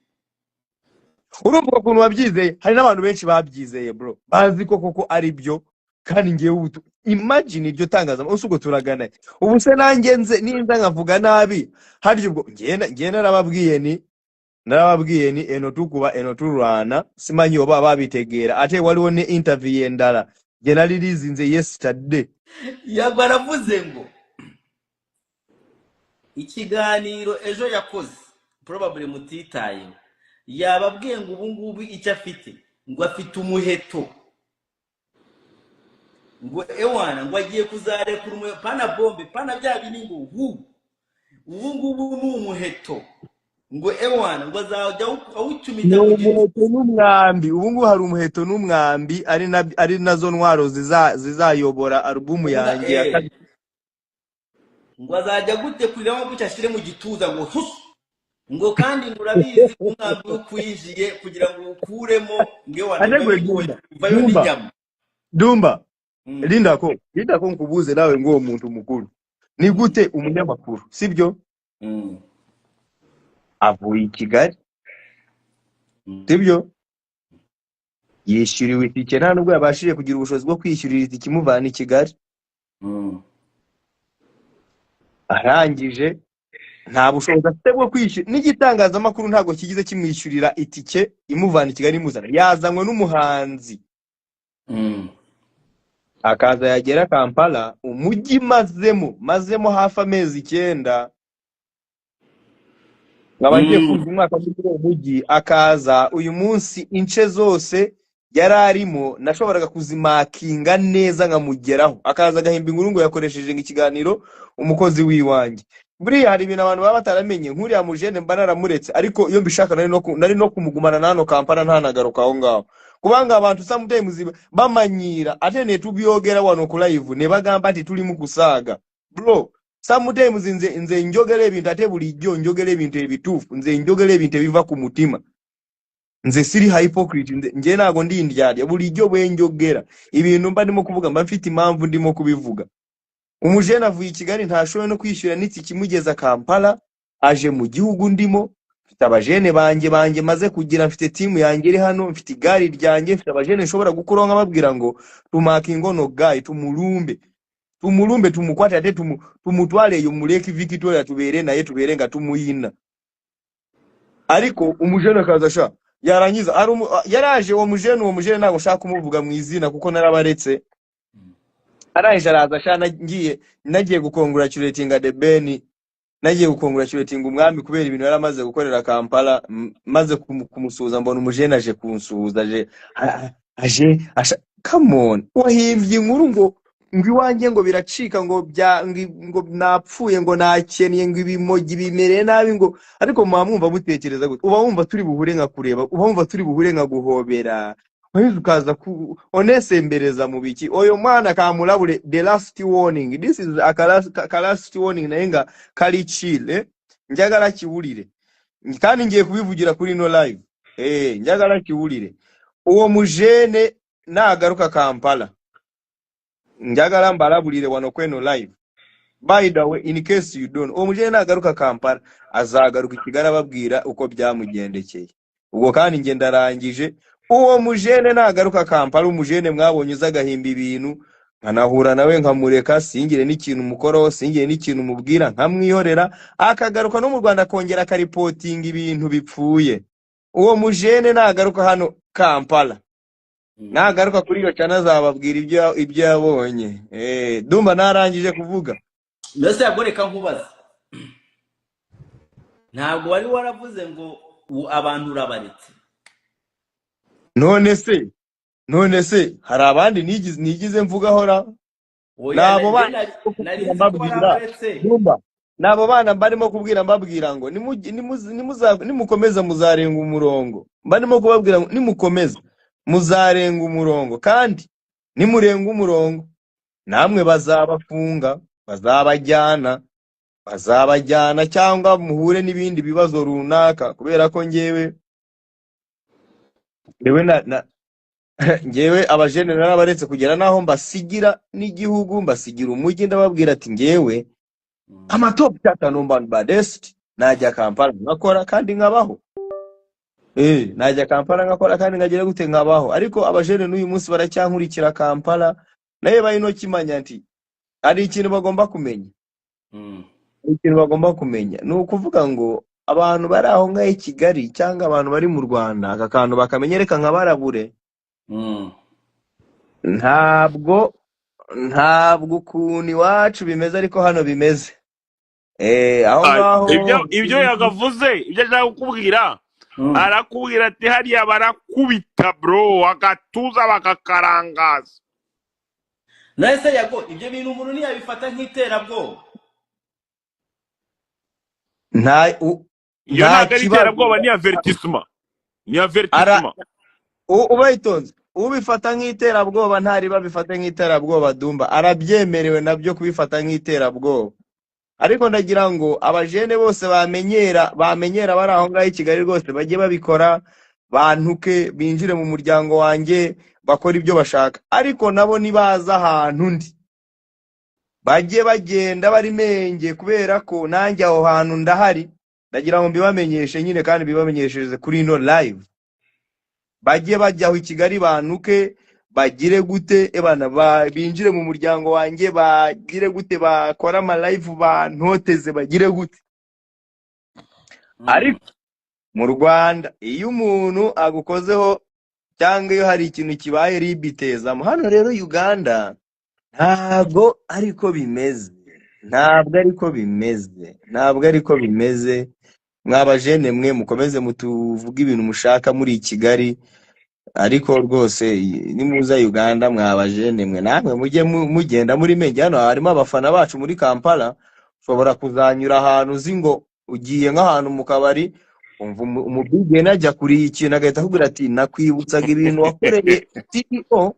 urumva ukuntu wabyizeye hari n'abantu benshi babyizeye bro bazi ko koko ari byo kandi ngewe imagine iryo tangazamakuru usugo turagana ubu se nanjye ninza nkavuga nabi hari ubwo ngiye narababwiye ni enotukuba enoturwana simanyi oba babitegera ate waliwo ne interview endala nge nari lizinze yesterday Yago aravuze ngo ikiganiro ejo yakoze probably mutitaye yababwiye ngo ubu ngubu icyo afite ngo afite umuheto ngo ewana ngo agiye kuzarekura umuheto pana bombe pana bya bini ngo ubu ngubu ni umuheto ngo ewana ngo azajya awucumita mu umuheto n'umwambi. Ubu ngubu hari umuheto n'umwambi ari nazo ntwaro zizayobora alubumu yanjye ya kabiri. ngo azajya gute kuriramo gutya ashyire mu gituza ngo ngo kandi ngo urabizi umwambi wo kwinjiye kugira ngo ukuremo ngo vayo n'inyama. Dumba Linda ko nkubuze nawe ngo umuntu mukuru ni gute umunyamakuru sibyo avuye i Kigali sibyo yishyuriwe itike nta nubwo yabashije kugira ubushobozi bwo kwishyurira itike imuvana i Kigali arangije nta bushobozi afite bwo kwishyura n'igitangazamakuru ntabwo kigize kimwishyurira itike imuvana i Kigali imuzana yazanywe n'umuhanzi akaza yagera Kampala umujyi mazemo hafi amezi 9 ngabagiye kuza umwaka muri uwo mujyi akaza uyu munsi ince zose yararimo nashoboraga kuzimakinga neza nkamugeraho akaza agahimba inkuru ngo yakoresheje ikiganiro umukozi wiwanjye buriya hari ibintu abantu baba bataramenye nkuriya mujene mba naramuretse ariko iyo mbishaka nari no kumugumana nano Kampala ntanagaruka aho ngaho kubanga abantu sometimes bamanyira atene tubiyogera wano ku live ne bagamba ati tuli mu kusaga bro sometimes nze njogere ebintu ate bulijjo njogere ebintu ebitufu nze njogere ebintu ebiva ku mutima nze siri hypocrite nje nago ndi ndyarya bulijjo bwe njogera ibintu mba ndimo kuvuga mba mfite impamvu ndimo kubivuga. Umujene avuye i Kigali ntashoboye no kwishyura n'iki kimugeza Kampala aje mu gihugu ndimo mfite abajene banjye maze kugira mfite team yanjye iri hano mfite igari ryanjye mfite abajene nshobora gukuronka babwira ngo tumakingo no guy tumulumbe tumukwate ate tumutwale yo muleki Victoria tubere nga tumuyina ariko umujene akaza sha yarangiza yaraje uwo mujene ntago shaka kumuvuga mu izina kuko narabaretse arangije araza sha nagiye gukongratulatinga The Ben nagiye gukongratulatinga umwami kubera ibintu yaramaze gukorera Kampala maze kumusuhuza mbona umujene aje kunsuhuza aje come on wahimbye inkuru ngo iwanjye ngo biracika ngo napfuye ngo nakeniye ngo ibimogi bimereye nabi ngo ariko mwamwumva mutekereza gute uba wumva turi buhure nka kureba uba wumva turi buhure nka guhobera ukaza onesembereza mu biki oyo mwana kamulabule the last warning this is a last warning nayenga kali chill njagala kiwulire kandi ngiye kubivugira kuri no live njagala kiwulire uwo mujene nagaruka Kampala njagala mbalabulire wano kweno live by the way in case you don't uwo mujene nagaruka Kampala azagaruka Kigali babwira uko byamugendekeye ubwo kandi nge ndarangije uwo mujene nagaruka Kampala umujene mwabonye uzagahimba ibintu nkanahura nawe nkamureka singire n'ikintu mukoro singire n'ikintu mubwira nkamwihorera akagaruka no mu Rwanda kongera akaripotinga ibintu bipfuye uwo mujene nagaruka hano Kampala nagaruka kuri iyo cyana zababwira ibyo yabonye Dumba narangije kuvuga mbese yagoreka nkubaza ntabwo wari waravuze ngo abantu urabaretse none se hari abandi nigize mvuga hora nabo bana nabo bana barimo kubwira mbabwira ngo nimukomeza muzarenga umurongo barimo kubabwira ngo nimukomeza muzarenga umurongo kandi nimurenga umurongo namwe bazabafunga bazabajyana cyangwa muhure n'ibindi bibazo runaka kubera ko ngewe abajene narabaretse kugera naho mbasigira n'igihugu mbasigira umujyi ndababwira ati ngewe top 5 number badest najya Kampala ngakora kandi nkabaho najya Kampala ngakora kandi ngagera gute nkabaho ariko abajene n'uyu munsi baracyankurikira Kampala naye bayino kimanya nti ari ikintu bagomba kumenya ni ukuvuga ngo abantu bari aho ngaho i Kigali cyangwa abantu bari mu Rwanda aka kantu bakamenyereka nka barabure ntabwo ntabwo ukuntu iwacu bimeze ariko hano bimeze aho ngaho ibyo yagavuze ibyo ashaka kukubwira arakubwira ati hariya barakubita bro agatuza bakakarangaza nahise yago ibyo bintu umuntu ntiyabifata nk'iterabwoba iyo ntabwo ari iterabwoba ni avertisement ubayitonze ubifata nk'iterabwoba ntariba bifata nk'iterabwoba Dumba arabyemerewe nabyo kubifata nk'iterabwoba ariko ndagira ngo abajene bose bamenyera bari aho ngaho i Kigali rwose bajye babikora bantuke binjire mu muryango wanjye bakora ibyo bashaka ariko nabo nibaza ahantu ndi bajye bagenda bari menge kubera ko nanjye aho hantu ndahari ndagira ngo mbibamenyeshe nyine kandi bibamenyeshereze kuri ino live bajye bajya aho i Kigali bantuke bagire gute ebana binjire mu muryango wanjye bagire gute bakora ama live bantoteze bagire gute ariko mu Rwanda iyo umuntu agukozeho cyangwa iyo hari ikintu kibaye ribiteza hano rero Uganda ntabwo ariko bimeze mwabajene mwe mukomeze mutuvuga ibintu mushaka muri i Kigali ariko rwose nimuza Uganda mwabajene mwe namwe mujye mugenda muri menge hano harimo abafana bacu muri Kampala ushobora kuzanyura ahantu uzi ngo ugiye nk'ahantu mu kabari umva umubige najya kuri ikintu agahita akubwira ati nakwibutsaga ibintu wakoreye CEO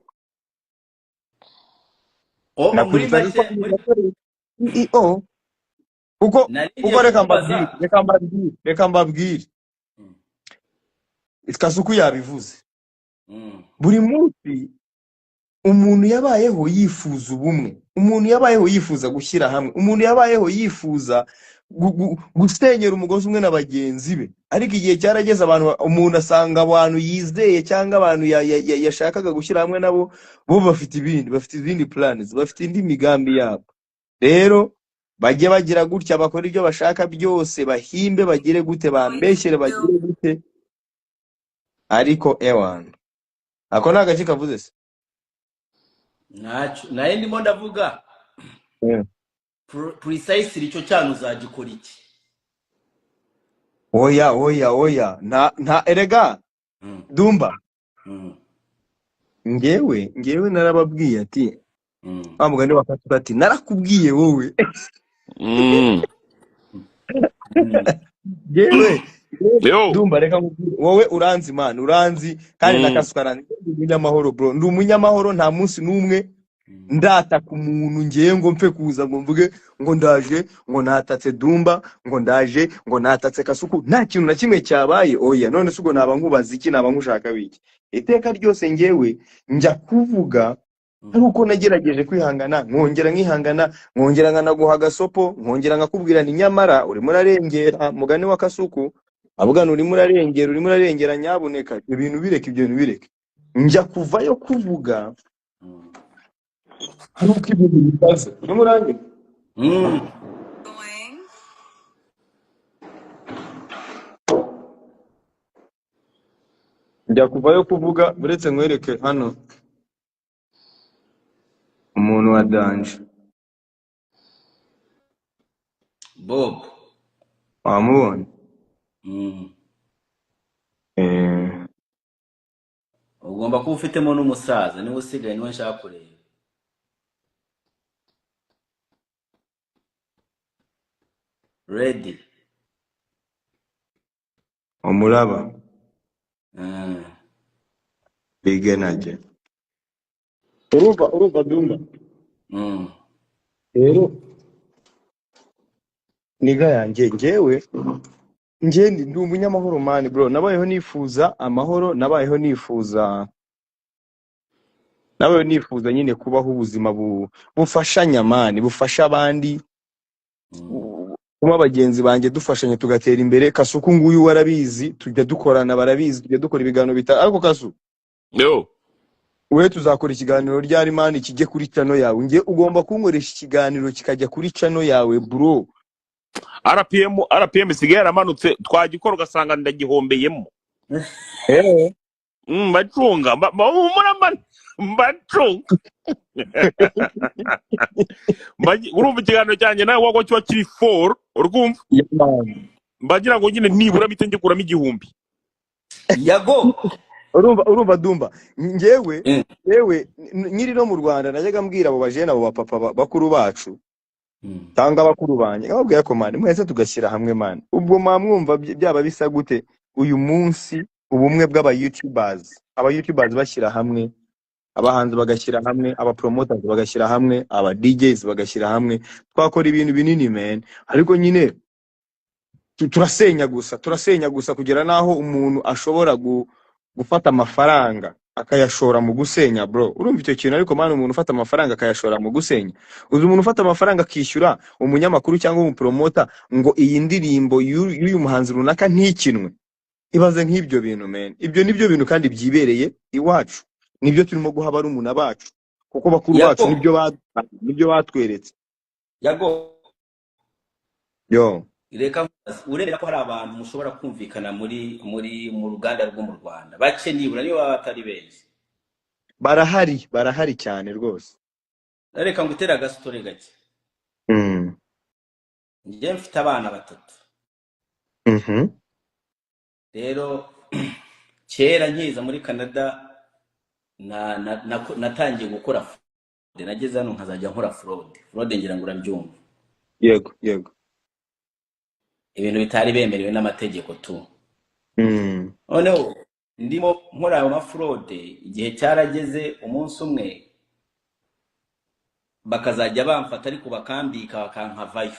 muri make CEO uko reka mbabwire Kasuku yabivuze buri munsi umuntu yabayeho yifuza ubumwe umuntu yabayeho yifuza gushyira hamwe umuntu yabayeho yifuza gusenyera umugozi umwe na bagenzi be ariko igihe cyarageze umuntu asanga abantu yizeye cyangwa abantu yashakaga gushyira hamwe nabo bo bafite izindi plans bafite indi migambi yabo rero bajye bagira gutya bakora ibyo bashaka byose bahimbe bagire gute bambeshyere bagire gute ariko ewan ako nta gace kavuze se naye ndimo ndavuga precisely icyo cyane uzagikora iki oya nta erega Dumba ngewe narababwiye ati mugani wakatuka ati narakubwiye wowe ngewe Dumba reka wowe uranzi man uranzi kandi nakasukarana umunyamahoro bro ndi umunyamahoro nta munsi numwe ndata ku muntu ngiye ngo mfe kuza ngo mvuge ngo ndaje ngo natatse Dumba ngo ndaje ngo natatse Kasuku nta kintu na kimwe cyabaye oya none sugo naba nkubaza iki naba nkushaka biki iteka ryose ngewe njya kuvuga ari uko nagerageje kwihangana nkongera nkihangana nkongera nkanaguha gasopo nkongera nkakubwira ni nyamara uri murarengera mugani wa Kasuku abugana uri murarengera nyabuneka ibintu bireke njya kuvayo kuvuga ari uko ibintu bitaze n'umurangi njya kuvayo kuvuga uretse nkwereke hano umuntu wa danje Bob wamubonye ugomba kuba ufitemo n'umusaza niwe usigaye niwe nshaka kureba ready umuraba bigenaje uruva Dumba rero niga yanjye ngewe ndi umunyamahoro man bro nabayeho nifuza amahoro nabayeho nifuza nyine kubaho ubuzima bufashanya man bufasha abandi kuma bagenzi banjye dufashanya tugatera imbere Kasuku nguyu warabizi tujya dukorana barabizi tujya dukora ibiganiro ariko Kasu we tuzakora ikiganiro ryari man kijye kuri channel yawe nge ugomba kunkoresha ikiganiro kikajya kuri channel yawe bro RPM sigaye yaramanutse twagikora ugasanga ndagihombeyemo bacunga muramana mbacunga urumva ikiganiro cyanjye nawe wako kiba kiri 4 urumva mbagira ngo nyine nibura mite ngikuramo 1000 yago urumva Dumba ngewe nyiri no mu Rwanda najyaga mbwira abo bajene abo bapapa bakuru bacu tanga bakuru banje ngababwiye ko man mwese tugashyira hamwe man ubwo mwumva byaba bisa gute uyu munsi ubumwe bw'aba YouTubers bashyira hamwe abahanzi bagashyira hamwe aba promoters bagashyira hamwe aba DJs bagashyira hamwe twakora ibintu binini man ariko nyine turasenya gusa kugera naho umuntu ashobora gufata amafaranga akayashora mu gusenya bro urumva icyo kintu ariko man umuntu ufata amafaranga akayashora mu gusenya uzi umuntu ufata amafaranga akishyura umunyamakuru cyangwa umupromota ngo iyi ndirimbo y'uyu muhanzi runaka ntikinwe ibaze nk'ibyo bintu man ibyo nibyo bintu kandi byibereye iwacu nibyo turimo guha barumuna bacu kuko bakuru bacu nibyo batweretse yago yo reka urerera ko hari abantu mushobora kumvikana mu ruganda rwo mu Rwanda bake nibura niyo baba batari benshi barahari cyane rwose reka ngutera agasitore gake njye mfite abana 3 rero kera nkiza muri Canada natangiye gukora fraude nageze hano nkazajya nkora fraude ngira ngo urabyumva yego ibintu bitari bemerewe n'amategeko tu noneho ndimo nkora ayo fraude igihe cyarageze umunsi umwe bakazajya bamfata ariko bakambika bakankavayo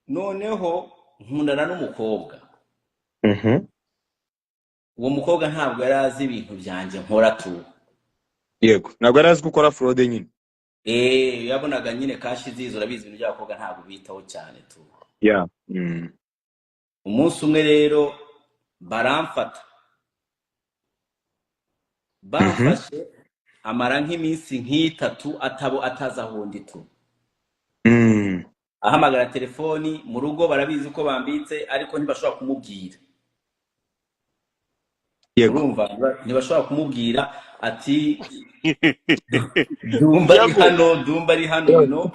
noneho nkundana n'umukobwa uwo mukobwa ntabwo yari azi ibintu byanjye nkora tu yego ntabwo yari azi gukora fraude nyine yabonaga nyine kashi zizo urabizi ibintu by'abakobwa ntabwo bitaho cyane tu umunsi umwe rero baramfata bafashe amara nk'iminsi nk'itatu ataza ahundi tu ahamagara telefoni mu rugo barabizi ko bambitse ariko ntibashobora kumubwira urumva ntibashobora kumubwira ati Dumba ari hano no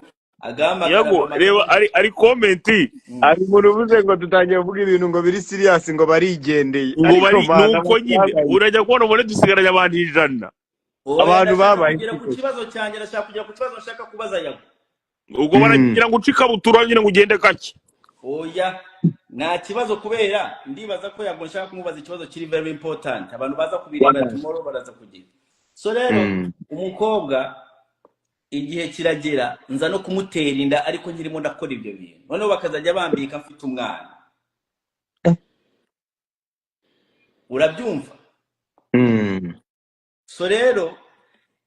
yago reba ari comment ari umuntu uvuze ngo tutangiye kuvuga ibintu ngo biri serious ngo barigendeye nuko nyine urajya kubona ubone dusigaranye abantu 100 abantu babaye ku kibazo cyanjye nashaka kujya ku kibazo nshaka kubaza yago ubwo baragira ngo ucika butura nyine ngo ugende kake oya nta kibazo kubera ndibaza ko yago nshaka kumubaza ikibazo kiri very important abantu baza kubireba tomorrow baraza kugira so rero umukobwa igihe kiragera nza no kumutera inda ariko nkirimo ndakora ibyo bintu noneho bakazajya bambika mfite umwana urabyumva so rero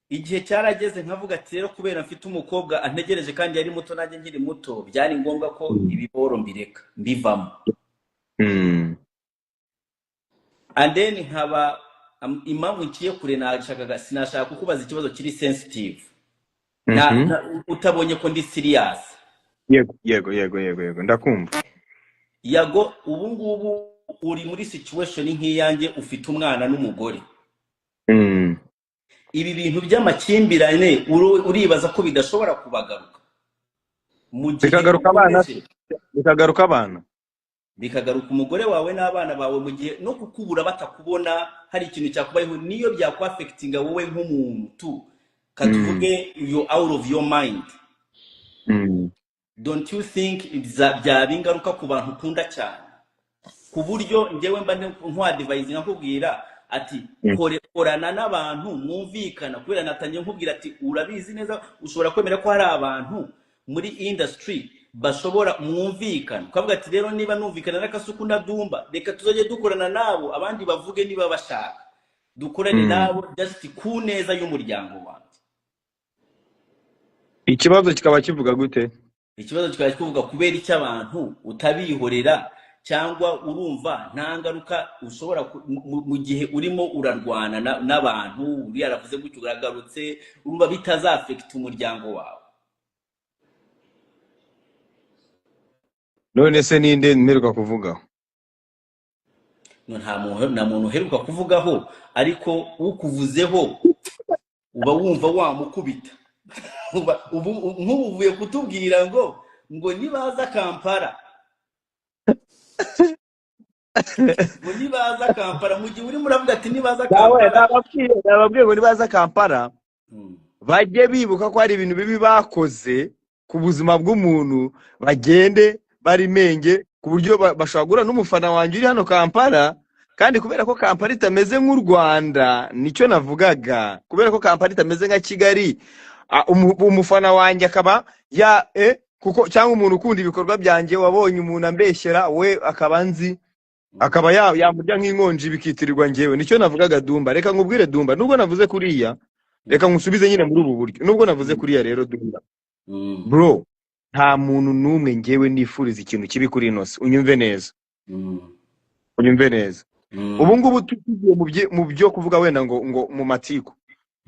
igihe cyarageze nkavuga ati rero kubera mfite umukobwa antegereje kandi yari muto nanjye nkiri muto byari ngombwa ko ibiboro mbireka mbivamo and then nkaba impamvu nkiye kure sinashaka kukubaza ikibazo kiri sensitive utabonye ko ndi serious yego ndakumva yago ubu ngubu uri muri situation nk'iyanjye ufite umwana n'umugore ibi bintu by'amakimbirane uribaza ko bidashobora kubagaruka mu gihe bikagaruka abana bikagaruka umugore wawe n'abana bawe mu gihe no kukubura batakubona hari ikintu cyakubayeho niyo byakwafectinga wowe nk'umuntu katuvuge you out of your mind don't you think byaba ingaruka ku bantu ukunda cyane ku buryo njyewe mba nk'advise nkakubwira ati korana n'abantu mwumvikana kubera natangiye nkubwira ati urabizi neza ushobora kwemera ko hari abantu muri industry bashobora mwumvikana ukavuga ati rero niba numvikana n'akasuku na Dumba reka tuzoje dukorana nabo abandi bavuge niba bashaka dukorane nabo just ku neza y'umuryango wanjye ikibazo kikaba kivuga gute ikibazo kikaba kivuga kubera icyo abantu utabihorera cyangwa urumva nta ngaruka ushobora mu gihe urimo urarwana n'abantu uri yaravuze gutyo uragarutse urumva bitazafecta umuryango wawe none se ninde mperuka kuvuga nta muntu uheruka kuvugaho, ariko ukuvuzeho uba wumva wamukubita. Nk'ubu uvuye kutubwira ngo nibaza Kampala, ngo nibaza Kampala, mu gihe urimo uravuga ati nibaza Kampala. Nababwiye ngo nibaza Kampala bajye bibuka ko hari ibintu bibi bakoze ku buzima bw'umuntu, bagende bari menge ku buryo bashobora guhura n'umufana wanjye uri hano Kampala, kandi kubera ko Kampala itameze nk'u Rwanda, nicyo navugaga, kubera ko Kampala itameze nka Kigali, umufana wanjye akaba kuko cyangwa umuntu ukunda ibikorwa byanjye wabonye umuntu ambeshyera we akaba nzi, akaba yamurya nk'inkonji bikitirirwa njyewe. Nicyo navugaga Dumba. Reka nkubwire Dumba, nubwo navuze kuriya, reka nkusubize nyine muri ubu buryo. Nubwo navuze kuriya rero Dumba, bro, nta muntu numwe njyewe nifuriza ikintu kibi kuri inose. Unyumve neza, unyumve neza. Ubu ngubu tugiye mu byo kuvuga wenda ngo mu matiko,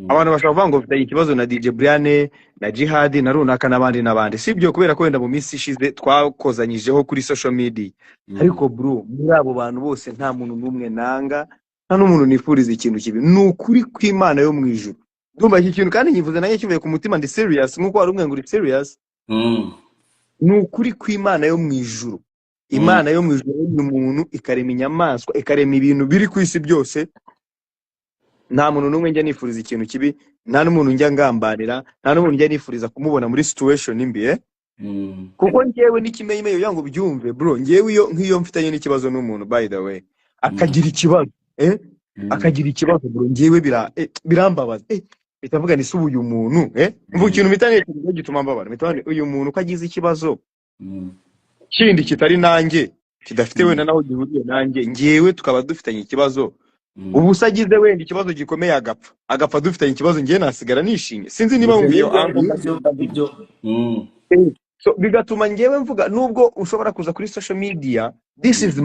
abantu bashobora kuvuga ngo bafite ikibazo na DJ Brian na Jihad na runaka n'abandi, sibyo? Kubera ko wenda mu minsi ishize twakozanyijeho kuri social media. Ariko bro, muri abo bantu bose nta muntu numwe nanga, nta n'umuntu nifuriza ikintu kibi. Nukuri kw'Imana yo mu ijuru. Ndumva iki kintu kandi nyivuze nanjye kivuye ku mutima, ndi serious nkuko wari umwe ngo uri serious. Nukuri kw'Imana yo mu ijuru. Imana yo mu ijuru ni umuntu, ikarema inyamaswa, ikarema ibintu biri ku isi byose. Nta muntu numwe njya nifuriza ikintu kibi, nta n'umuntu njya ngambanira, nta n'umuntu njya nifuriza kumubona muri situation imbi. Kuko njyewe n'ikimenyemeyo yango byumve bro, njyewe nk'iyo mfitanye n'ikibazo n'umuntu, by the way, akagira ikibazo akagira ikibazo bro, njyewe birambabaza. Bitavuga ni subu uyu muntu mvuga ikintu mitane gituma mbabara, mitane uyu muntu ko agize ikibazo kindi kitari nanjye, kidafite wenda naho gihuriye nanjye, njyewe tukaba dufitanye ikibazo, ubu sagize wenda ikibazo gikomeye agapfa dufitanye ikibazo, njye nasigara nishimye. Sinzi niba mbiyo so bigatuma njyewe mvuga, nubwo ushobora kuza kuri social media, this is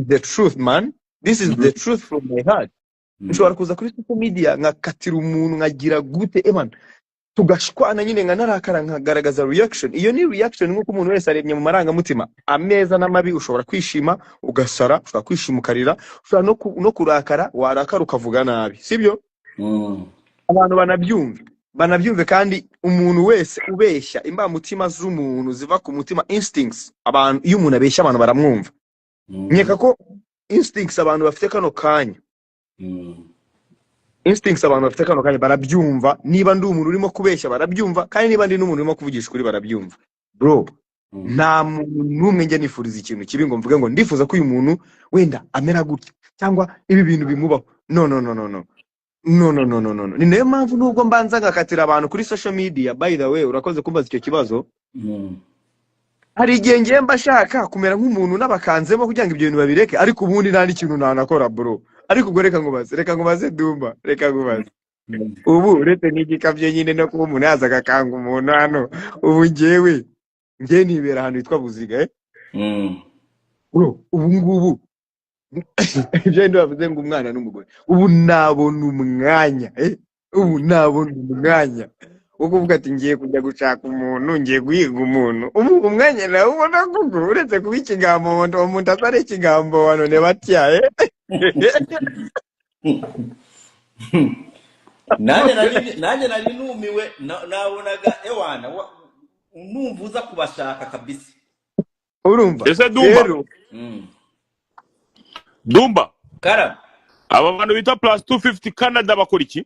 the truth man, this is the truth from my heart. Ushobora kuza kuri social media nkakatira umuntu nkagira gute man, tugashwana nyine nkanarakara nkagaragaza reaction. Iyo ni reaction nk'uko umuntu wese aremye mu marangamutima, ameza n'amabi. Ushobora kwishima ugasara, ushobora kwishima ukarira, ushobora no kurakara, warakara ukavuga nabi, sibyo? Abantu banabyumve kandi umuntu wese ubeshya, imbamutima z'umuntu ziva ku mutima, instincts. Abantu iyo umuntu abeshya abantu baramwumva. Nkeka ko instincts abantu bafite kano kanya, instincts abantu bafite kano kanya barabyumva. Niba ndi umuntu urimo kubeshya barabyumva, kandi niba ndi n'umuntu urimo kuvugisha kuri barabyumva. Bro, nta muntu numwe njya nifuriza ikintu kibi ngo mvuge ngo ndifuza ko uyu muntu wenda amera gutya cyangwa ibi bintu bimubaho. No. Ni nayo mpamvu nubwo mbanza ngakatira abantu kuri social media. By the way, urakoze kumbaza icyo kibazo. Hari igihe ngiye mbashaka kumera nk'umuntu n'abakanzemo kugira ngo ibyo bintu babireke, ariko ubundi nta n'ikintu nanakora bro. Ariko ubwo reka ngubaze Dumba, reka ngubaze. Ubu uretse n'igikabye nyine no kuba umuntu yaza agakanga umuntu hano, ubu njye nibera ahantu hitwa Buziga bro. Ubu ngubu ibyo ndi bavuze ngo umwana n'umugore, ubu nabona umwanya wo kuvuga ati ngiye kujya gushaka umuntu, ngiye guhiga umuntu. Ubu umwanya nawe ubona kuko uretse kuba ikigambo umuntu atari ikigambo wanone batyaye. Nanjye nari numiwe, nabonaga ewana numvuza kubashaka kabisa. Urumva ese Dumba Kara, aba bantu bita plus 250 Canada bakora iki?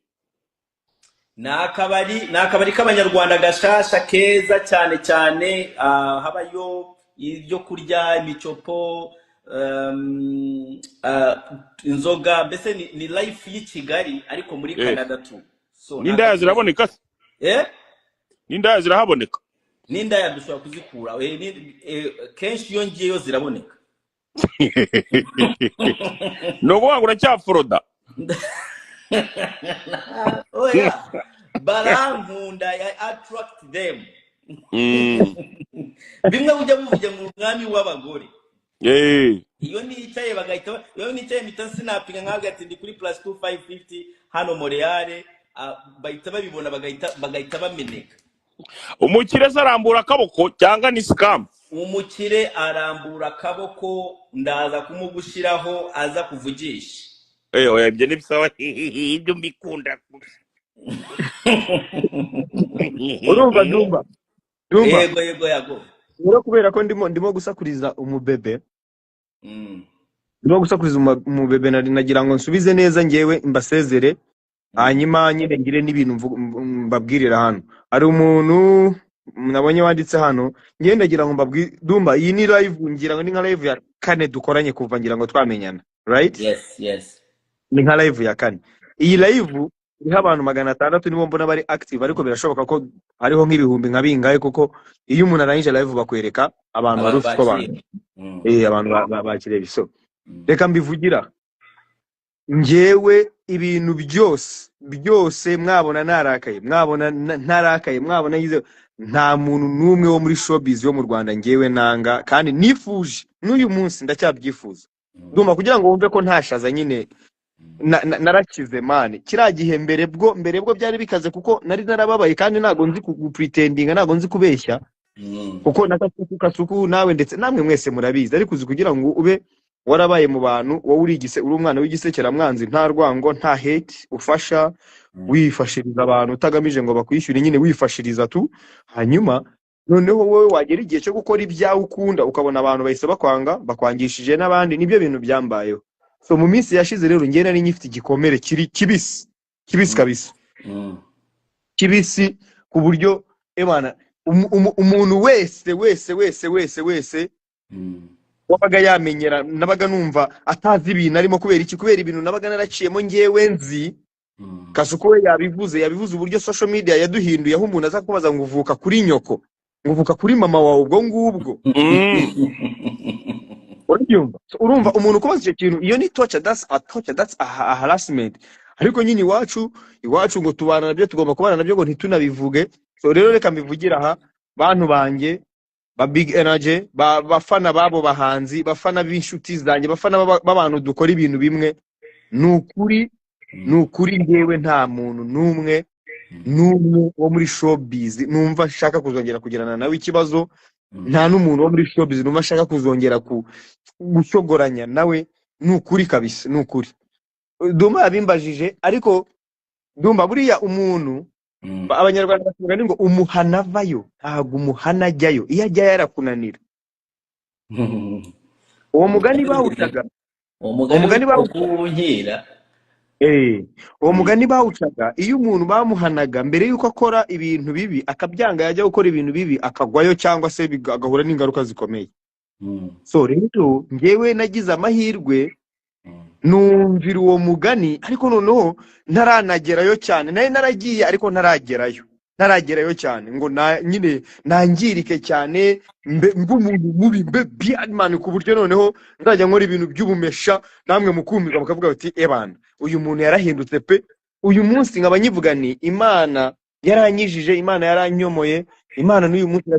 Nakabari k'abanyarwanda gashasha keza cyane, habayo ibyo kurya, imicopo, inzoga, mbese ni life y'i Kigali ariko muri Canada tu. So n'indaya ziraboneka se? N'indaya zirahaboneka? N'indaya dushobora kuzikura kenshi iyo ngiyeyo ziraboneka. Nuko wagura cyafroda. Oya, barankunda, I attract them. Bimwe ujya muvuge ngo umwami w'abagore. Iyo nicaye bagahita, iyo nicaye mpita sinapinga nkaga ati ndi kuri plus 2550 hano Montreal, bahita babibona bagahita bameneka. Umukire zarambura akaboko cyangwa ni scam? umukire arambura akaboko ndaza kumugushiraho aza kuvugisha. oya ibyo ni bisawa ibyo mbikunda urumva Dumba yego yago rero kubera ko ndimo gusakuriza umubebe ndimo gusakuriza umubebe nagira ngo nsubize neza ngewe mbasezere hanyuma nyine ngire n'ibintu mbabwirira hano. Ari umuntu nabonye wanditse hano ngiye ndagira ngo mbabwire Dumba, iyi ni live ngira ngo ni nka live ya 4 dukoranye kuva ngira ngo twamenyana, right? Yes ni nka live ya 4. Iyi live iriho abantu 600 nibo mbona bari active, ariko birashoboka ko hariho nk'ibihumbi nka bingahe, kuko iyo umuntu arangije live bakwereka abantu bari ufite abantu abantu bakireba. So reka mbivugira ngewe ibintu byose mwabona narakaye, mwabona ntarakaye, mwabona yize, nta muntu numwe wo muri showbiz yo mu Rwanda ngewe nanga, kandi nifuje n'uyu munsi ndacyabyifuza Dumba, kugira ngo wumve ko ntashaza nyine narakize mane. Kira gihe mbere bwo byari bikaze, kuko nari narababaye kandi nago nzi kupretendinga, nago nzi kubeshya, kuko nakasuku nawe ndetse namwe mwese murabizi. Ariko uzi kugira ngo ube warabaye mu bantu, wowe uri umwana w'igisekera mwanzi, nta rwango nta hate, ufasha wifashiriza abantu utagamije ngo bakwishyure, nyine wifashiriza tu. Hanyuma noneho wowe wagera igihe cyo gukora ibyawe ukunda, ukabona abantu bahise bakwanga, bakwangishije n'abandi. Nibyo bintu byambayeho. So mu minsi yashize rero ngena nari nyifite igikomere kibisi kabisa, kibisi ku buryo ebana umuntu wese wabaga yamenyera, nabaga numva atazi ibintu arimo kubera iki, kubera ibintu nabaga naraciyemo ngewe nzi. Kasuko we yabivuze uburyo social media yaduhinduye, aho umuntu aza kubaza ngo uvuka kuri nyoko, ngo uvuka kuri mama wawe, ubwo ngubwo urumva umuntu kubaza icyo kintu, iyo ni torture, that's a harassment. Ariko nyine iwacu ngo tubana nabyo, tugomba kubana nabyo, ngo ntitunabivuge. So rero reka mbivugira aha bantu banjye ba big energy, bafana babo bahanzi, bafana b'inshuti zanjye, bafana b'abantu dukora ibintu bimwe. Nukuri ngewe nta muntu numwe wo muri showbiz numva shaka kuzongera kugirana nawe ikibazo. Nta n'umuntu wo muri showbiz numva shaka kuzongera gushogoranya nawe. Nukuri kabisa, nukuri. Dumba yabimbajije, ariko Dumba buriya umuntu abanyarwanda bavuga ngo umuhana avayo ntago umuhana ajyayo, iyo ajya yarakunanira. Uwo mugani bawucaga kubunkira uwo mugani bawucaga iyo umuntu bamuhanaga mbere yuko akora ibintu bibi, akabyanga yajya gukora ibintu bibi akagwayo, cyangwa se agahura n'ingaruka zikomeye. So rero ngewe nagize amahirwe numvira uwo mugani, ariko noneho ntaranagerayo cyane. Naye naragiye ariko ntaragerayo cyane ngo nyine nangirike cyane, umuntu mubi man, ku buryo noneho nzajya nkora ibintu by'ubumesha namwe mukumirwa bakavuga bati ebana uyu muntu yarahindutse pe. Uyu munsi nkaba nyivuga ni Imana yaranyijije, Imana yaranyomoye, Imana n'uyu munsi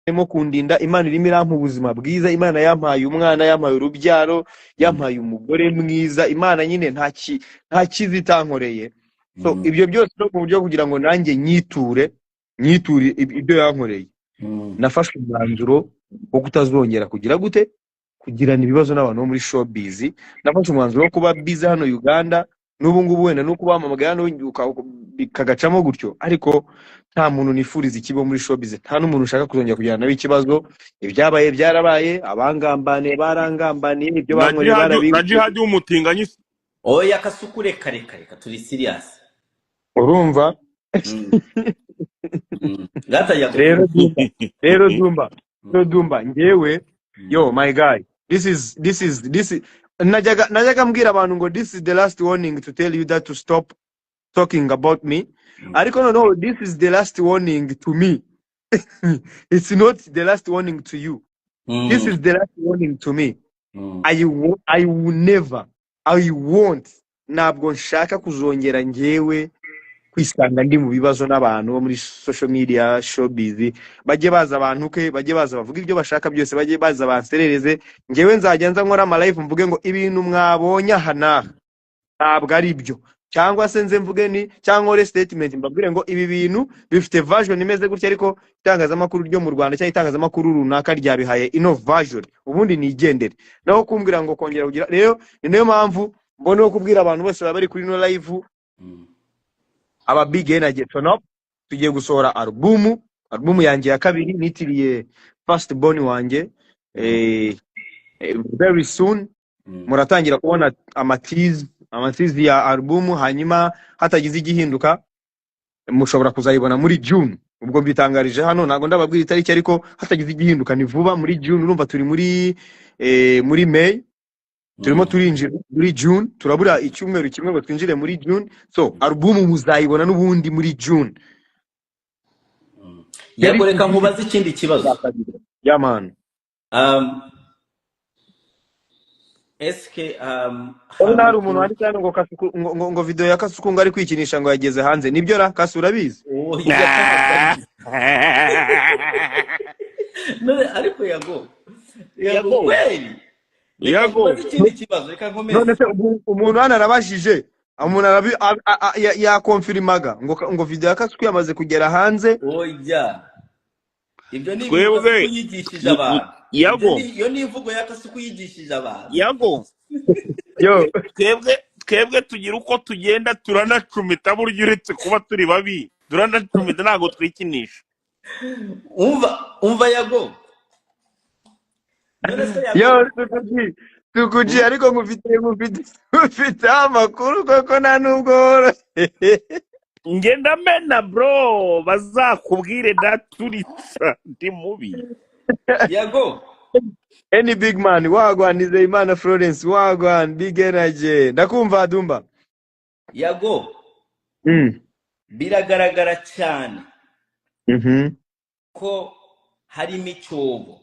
irimo kundinda, Imana irimo irampa ubuzima bwiza, Imana yampaye umwana, yampaye urubyaro, yampaye umugore mwiza. Imana nyine nta kizitankoreye. So ibyo byose no mu buryo kugira ngo nanjye nyiture ibyo yankoreye, nafashe umwanzuro wo kutazongera kugirana ibibazo n'abantu bo muri showbiz. Nafashe umwanzuro wo kuba busy hano Uganda, n'ubu ngubu wenda nuko bamamagaye hano bikagacamo gutyo, ariko nta muntu nifuriza ikibo muri showbiz, nta n'umuntu ushaka kuzongera kugirana nawe ikibazo. Ibyabaye byarabaye, abangambane barangambaniye, ibyo bankoreye barabizi. Na Jihad w'umutinganyi oya kasukure kare turi serious urumva. rero Dumba ngewe yo my guy, this is najaga mbwira abantu ngo this is the last warning to tell you that to stop talking about me. Ariko no, this is the last warning to me. It's not the last warning to you. This is the last warning to me. I won't ntabwo nshaka kuzongera ngewe kwisanga ndi mu bibazo n'abantu bo muri social media showbiz. Bajye baza abantu ke, bajye baza bavuga ibyo bashaka byose, bajye baza banserereze. Ngewe nzajya nza nkora ama live mvuge ngo ibintu mwabonye aha naha ntabwo ari byo. cyangwa se nze mvuge ni cyangwa ore statement mbabwire ngo ibi bintu bifite version imeze gutya ariko itangazamakuru ryo mu Rwanda cyangwa itangazamakuru runaka ryabihaye ino version ubundi nigendere naho kumbwira ngo kongera kugira rero ni nayo mpamvu mbone kubwira abantu bose bari kuri no live aba big energy turn up tugiye gusohora album yanjye ya kabiri nitiriye first born wanjye very soon muratangira kubona amatizi ya album hanyuma hatagize igihinduka mushobora kuzayibona muri June ubwo bitangarije hano nago ndababwira itariki ariko hatagize igihinduka ni vuba muri June urumva turi muri May turimo turinjira muri June turabura icyumweru kimwe ngo twinjire muri June so album muzayibona nubundi muri June Yago reka nkubaze ikindi kibazo ya man eske hari umuntu wari cyane ngo video ya Kasuku ngo ari kwikinisha ngo yageze hanze nibyo ra Kasura bizi none ariko Yago kweli Yago ikindi kibazo reka nkomeze none se umuntu hano arabashije umuntu ya confirmaga ngo video ya Kasuku yamaze kugera hanze oya ibyo ni twebwe yigishije abantu Yago iyo ni imvugo ya Kasuku yigishije abantu Yago yo twebwe tugira uko tugenda turanacumita buryo uretse kuba turi babi turanacumita ntago twikinisha umva Yago yo tukuji ariko mufite amakuru koko nta nubwo ngenda mena bro bazakubwire daturitsa ndi mubi Yago any big man wagwanize Imana Florence wagwan big energy ndakumva Dumba Yago biragaragara cyane ko harimo icyobo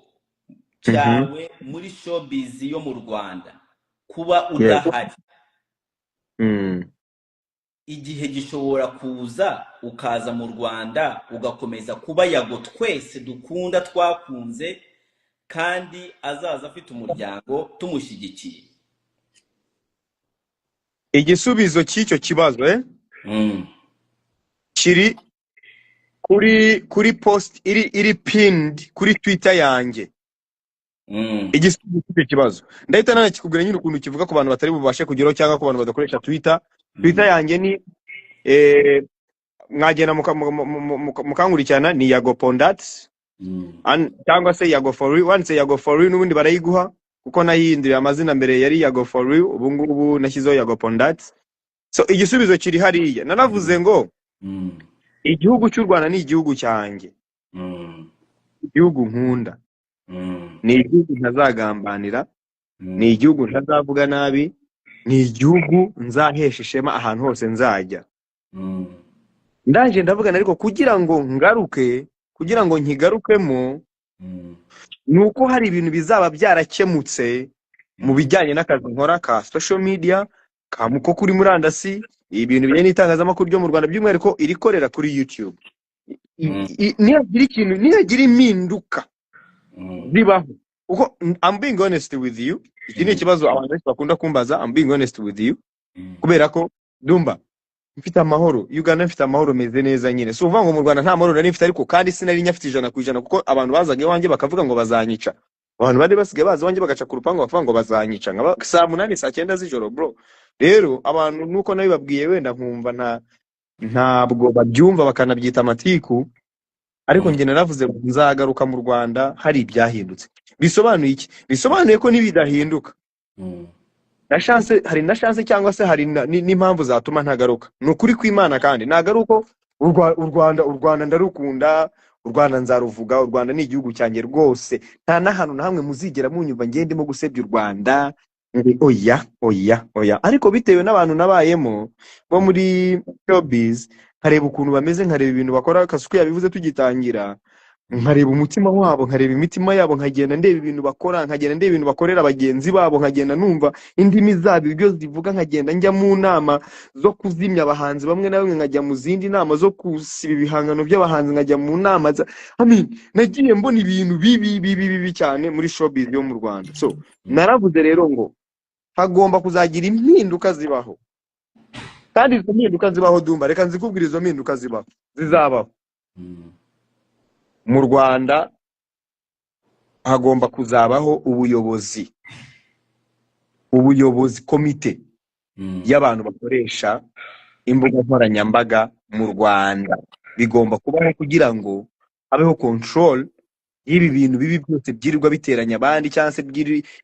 cyawe muri showbiz yo mu Rwanda kuba udahari igihe gishobora kuza ukaza mu Rwanda ugakomeza kuba Yago twese dukunda twakunze kandi azaza afite umuryango tumushyigikiye igisubizo cy'icyo kibazo kiri kuri post iri pinned kuri Twitter yanjye igisubizo cy'icyo kibazo ndahita nanakikubwira nyine ukuntu kivuga ku bantu batari bubashe kugeraho cyangwa ku bantu badakoresha Twitter yanjye ni mwagenda mukankurikirana ni Yago Pondat cyangwa se Yago for you once Yago for you nubundi barayiguha kuko nahinduriye amazina mbere yari Yago for you ubu ngubu nashyizeho Yago Pondat so igisubizo kiri hariya nanavuze ngo igihugu cy'u Rwanda ni igihugu cyanjye igihugu nkunda ni igihugu ntazagambanira ni igihugu ntazavuga nabi ni igihugu nzahesha ishema ahantu hose nzajya ndaje ndavugana ariko kugira ngo nkigarukemo nuko hari ibintu bizaba byarakemutse mu bijyanye n'akazi nkora ka social media kamuko kuri murandasi ibintu bijyanye n'itangazamakuru ryo mu Rwanda by'umwihariko irikorera kuri YouTube niyagira impinduka zibaho uko I'm being honest with you iki ni ikibazo abantu benshi bakunda kumbaza I'm being honest with you kubera ko Dumba mfite amahoro Uganda mfite amahoro meze neza nyine so uvuga ngo mu Rwanda nta mahoro nari mfite ariko kandi sinari nyafite 100% kuko abantu bazaga iwanjye bakavuga ngo bazanyica abantu bari basigaye baza iwanjye bagaca ku rupango bavuga ngo bazanyica nkaba saa 8 saa 9 z'ijoro bro rero abantu nuko nabibabwiye wenda nkumva ntabwo babyumva bakanabyita amatiku ariko njye naravuze nzagaruka mu Rwanda hari ibyahindutse bisobanuye iki bisobanuye ko nibidahinduka hari na chance cyangwa se hari n'impamvu zatuma ntagaruka nukuri kw'Imana kandi nagaruko u Rwanda ndarukunda u Rwanda nzaruvuga u Rwanda ni igihugu cyanjye rwose nta nahantu na hamwe muzigera munyumva ngendemo gusebya u Rwanda oya ariko bitewe n'abantu nabayemo bo muri showbiz nkareba ukuntu bameze nkareba ibintu bakora Kasuku yabivuze tugitangira nkareba umutima wabo nkareba imitima yabo nkagenda ndeba ibintu bakora nkagenda ndeba ibintu bakorera abagenzi babo nkagenda numva indimi zabo ibyo zivuga nkagenda njya mu nama zo kuzimya abahanzi bamwe na bamwe nkajya mu zindi nama zo kusiba ibihangano by'abahanzi nkajya mu nama nagiye mbona ibintu bibi cyane muri showbiz yo mu Rwanda so naravuze rero ngo hagomba kuzagira impinduka zibaho kandi izo mpinduka zibaho Dumba, reka nzikubwira izo mpinduka zizabaho mu Rwanda. Hagomba kuzabaho ubuyobozi komite y'abantu bakoresha imbuga nkoranyambaga mu Rwanda. Bigomba kubaho kugira ngo habeho control y'ibi bintu bibi byose byirirwa biteranya abandi, cyangwa se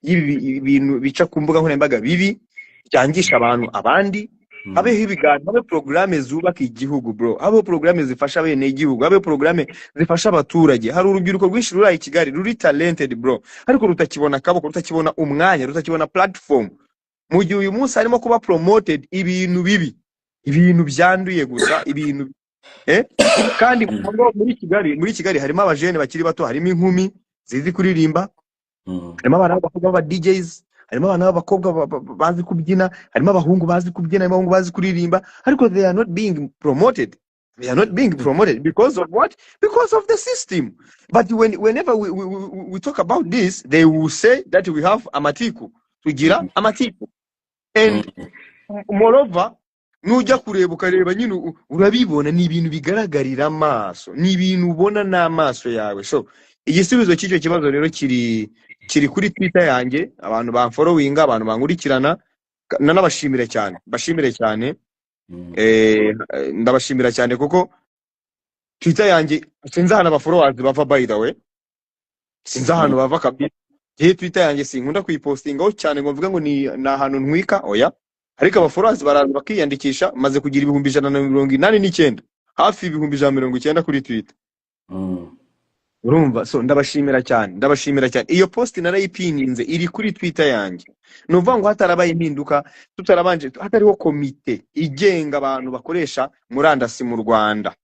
y'ibi bintu bica ku mbuga nkoranyambaga bibi byangisha abantu abandi. Habeho ibiganiro, habe programme zubaka igihugu bro, habeho programme zifasha bene igihugu, habeho programme zifasha abaturage. Hari urubyiruko rwinshi ruri i Kigali ruri talented bro, ariko rutakibona akaboko, rutakibona umwanya, rutakibona platform. Mu gihe uyu munsi harimo kuba promoted ibintu bibi, ibintu byanduye gusa, ibintu kandi muri Kigali harimo abajene bakiri bato, harimo inkumi zizi kuririmba, harimo abana b'abakobwa ba DJs, harimo abana b'abakobwa bazi kubyina, harimo abahungu bazi kubyina, harimo abahungu bazi kuririmba, ariko they are not being promoted. They are not being promoted because of what? Because of the system. But whenever we talk about this, they will say that we have amatiku, tugira amatiku. And moreover, nujya kureba ukareba nyine urabibona, ni ibintu bigaragarira amaso, ni ibintu ubona n'amaso yawe. So igisubizo cy'icyo kibazo rero kiri kuri Twitter yanjye, abantu bamfollowinga, abantu bankurikirana, nanabashimire cyane, bashimire cyane. Ndabashimira cyane kuko Twitter yanjye sinzi ahantu abafollowers bava, by the way sinzi ahantu bava kabisa. Twitter yanjye sinkunda kuyipostingaho cyane ngo mvuge ngo ni ahantu ntwika, oya. Ariko abafollowers baraza bakiyandikisha, maze kugira 189, hafi 190 kuri Twitter. Urumva? So ndabashimira cyane. Iyo post narayipininze iri kuri Twitter yanjye. Nuvuga ngo hatarabaye impinduka, tutarabanje, hatariho komite igenga abantu bakoresha murandasi mu Rwanda.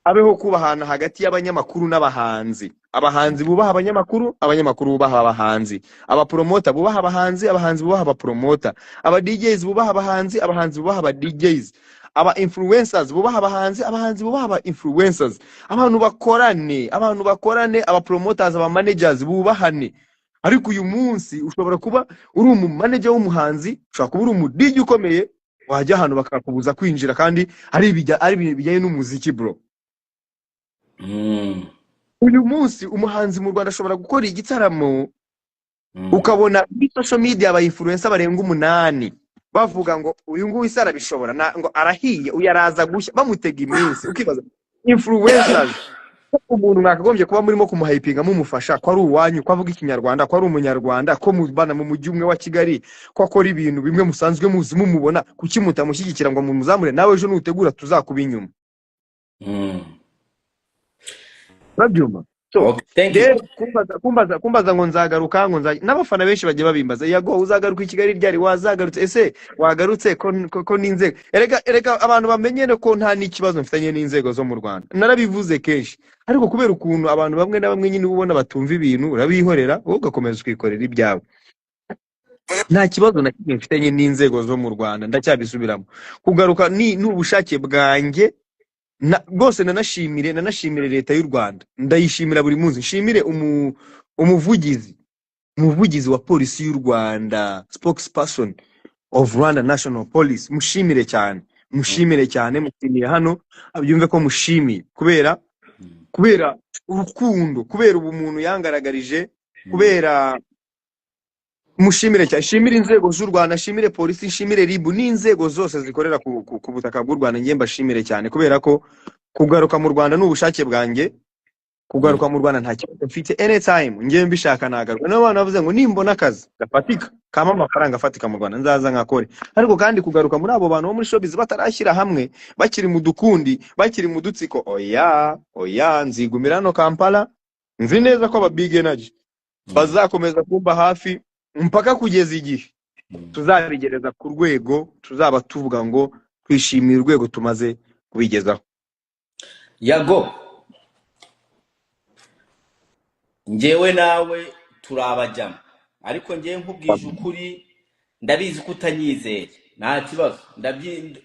Abeho kubahana hagati y'abanyamakuru n'abahanzi. Abahanzi bubaha abanyamakuru, abanyamakuru bubaha abahanzi. Abapromota bubaha abahanzi, abahanzi bubaha abapromota. Aba DJs bubaha abahanzi, abahanzi bubaha aba DJs. Aba influencers bubaha abahanzi, abahanzi bubaha aba influencers. Abantu bakorane, aba promoters, aba managers bubahane. Ariko uyu munsi ushobora kuba uri manager w'umuhanzi, ushobora kuba uri mu DJ ukomeye, wajya ahantu bakakubuza kwinjira, kandi ari ibintu bijyanye n'umuziki bro. Uyu munsi umuhanzi mu Rwanda ashobora gukora igitaramo, ukabona kuri social media aba influencer barenga 8 bavuga ngo uyu nguyu isara bishobora ngo arahiye, uyaraza gushya, bamutega iminsi. Ukibaza influencers umuntu mwakagombye kuba murimo kumuhypinga mumufasha, ko ari uwanyu, ko avuga ikinyarwanda, ko ari umunyarwanda, ko mubana mu mujyi umwe wa Kigali, ko akora ibintu bimwe musanzwe muzi mumubona, kuki mutamushyigikira ngo mumuzamure, nawe ejo nutegura tuzakuba inyuma. Urabyumva? So kumbaza ngo nzagaruka, n'abafana benshi bagiye babimbaza, yago uzagaruka i Kigali ryari, wazagarutse, ese wagarutse ko n'inzego. Erega abantu bamenye ko nta n'ikibazo mfitanye n'inzego zo mu Rwanda, narabivuze kenshi. Ariko kubera ukuntu abantu bamwe na bamwe nyine ubona batumva ibintu, urabihorera wowe ugakomeza ukikorera ibyawe. Nta kibazo na kimwe mfitanye n'inzego zo mu Rwanda, ndacyabisubiramo. Kugaruka ni ubushake bwanjye. Rwose nanashimire leta y'u Rwanda, ndayishimira buri munsi. Nshimire umuvugizi wa polisi y'u Rwanda, spokesperson of Rwanda National Police, mushimire cyane, mushimire hano abyumve ko mushimiye, kubera urukundo, kubera ubumuntu yangaragarije, kubera mushimire cyane. Shimire inzego z'u Rwanda, shimire polisi, shimire RIB, n'inzego zose zikorera ku butaka bw'u Rwanda. Ngiye mbashimire cyane, kubera ko kugaruka mu Rwanda n'ubushake bwanjye. Kugaruka mu Rwanda nta kibazo mfite, anytime ngiye mbishaka nagaruka. N'abantu bavuze ngo nimbona akazi gafatika kama amafaranga afatika mu Rwanda nzaza nkakore. Ariko kandi kugaruka muri abo bantu bo muri showbiz batarashyira hamwe, bakiri mu dukundi, bakiri mu dutsiko, oya nzigumira no Kampala. Nzi neza ko aba big energy bazakomeza kumba hafi mpaka kugeza igihe tuzabigereza ku rwego tuzaba tuvuga ngo twishimiye urwego tumaze kubigezaho. Yago, njyewe nawe turabajyamo, ariko njyewe nkubwije ukuri ndabizi ko utanyizeye, nta kibazo.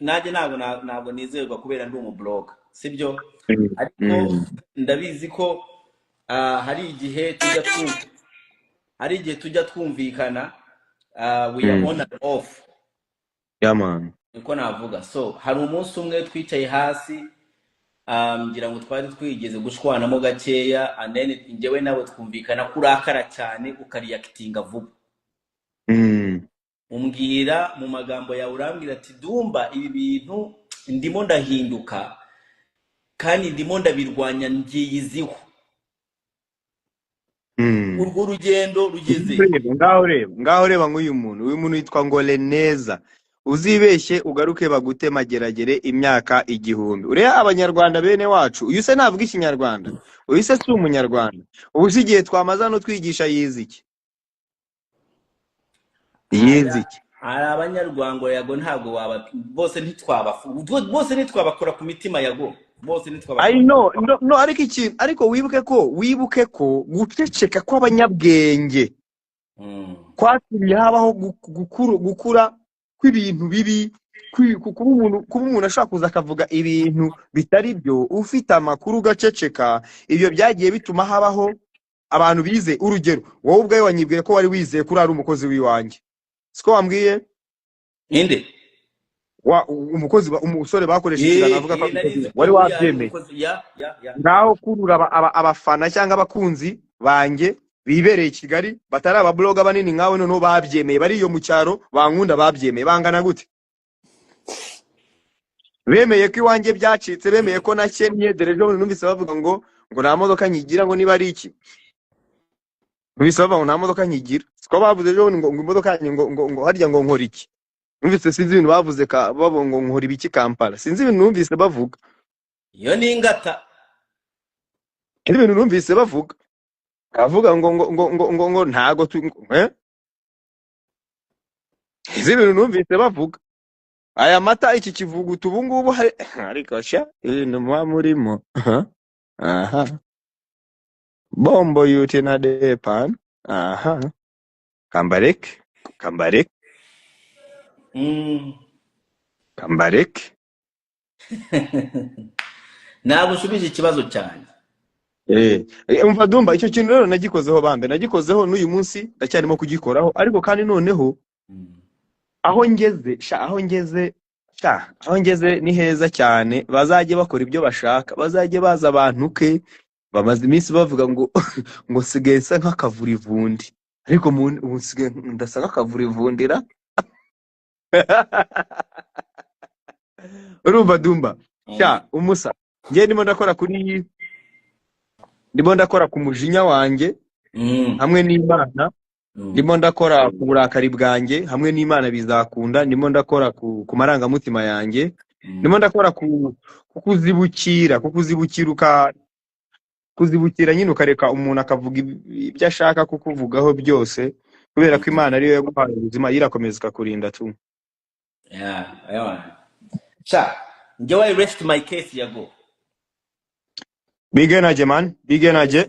Nanjye ntabwo nizerwa kubera ndi umublogger, sibyo? Ariko ndabizi ko hari igihe tujya twumvikana, we are on and off. Yeah man. niko navuga. So hari umunsi umwe twicaye hasi, ngira ngo twari twigeze gushwanamo gakeya, and then njyewe nawe twumvikana ko urakara cyane ukariyakitinga vuba. Umbwira mu magambo yawe, urambwira ati Dumba, ibi bintu ndimo ndahinduka kandi ndimo ndabirwanya, ngiyiziho. Urwo rugendo rugeze ngaho reba nk'uyu muntu yitwa Ngole Neza. Uzibeshye ugaruke bagute mageragere imyaka 1000. Uriya abanyarwanda bene wacu, uyu se navuga ikinyarwanda, uyu se si umunyarwanda. Ubu sigiye twamaza no twigisha yiziki hari abanyarwanda yago ntago waba bose ntitwabakora ku mitima yago, bose ntitwabakora. I know, no ariko wibuke ko guceceka kw'abanyabwenge kwatumye habaho gukura kw'ibintu bibi, kuba umuntu ashaka kuza akavuga ibintu bitari byo, ufite amakuru gaceceka. Ibyo byagiye bituma habaho abantu bize. Urugero, wowe ubwawe wanyibwiye ko wari wizeye kuri ari umukozi wiwanjye, siko wambwiye inde umukozi umusore bakoresheje navuga ko wari wabyemeye. Ngaho kurura abafana cyangwa abakunzi banjye bibereye i Kigali batari ababloga banini nkawe, noneho babyemeye, bari iyo mu cyaro bankunda, babyemeye. Bangana gute? Bemeye ko iwanjye byacitse, bemeye ko nakennye. Derejo numvise bavuga ngo nta modoka nyigira, ngo niba ari iki numvise bavuga ngo nta modoka nyigira. Siko bavuze ejo ngo imodoka ngo harya ngo nkora iki. Numvise sinzi ibintu bavuze babo ngo nkora ibiki Kampala, sinzi ibintu numvise bavuga. Iyo ni ingata ibintu numvise bavuga, avuga ngo ntago izi bintu numvise bavuga. Aya mata iki kivuguta ubu ngubu ariko sha ibintu murimo bombo yuti na depan kambarek ntabwo ushubije ikibazo cyane. Umva Dumba, icyo kintu rero nagikozeho bambe, nagikozeho n'uyu munsi ndacyarimo kugikoraho. Ariko kandi noneho aho ngeze ni heza cyane. Bazajye bakora ibyo bashaka, bazajye baza abantu ke. Bamaze iminsi bavuga ngo sigaye nsa nk'akavurivundi, ariko ubu sigaye ndasa nk'akavurivundira. Urumva Dumba, umusa ngiye ndimo ndakora ku mujinya wanjye hamwe n'Imana, ndimo ndakora ku burakari bwanjye hamwe n'Imana bizakunda, ndimo ndakora ku marangamutima yanjye, ndimo ndakora kuzibukira nyine, ukareka umuntu akavuga ibyo ashaka kukuvugaho byose, kubera ko Imana ariyo yaguhaye ubuzima, irakomeza ikakurinda tu. Njye I rest my case yago. Big energy man, big energy.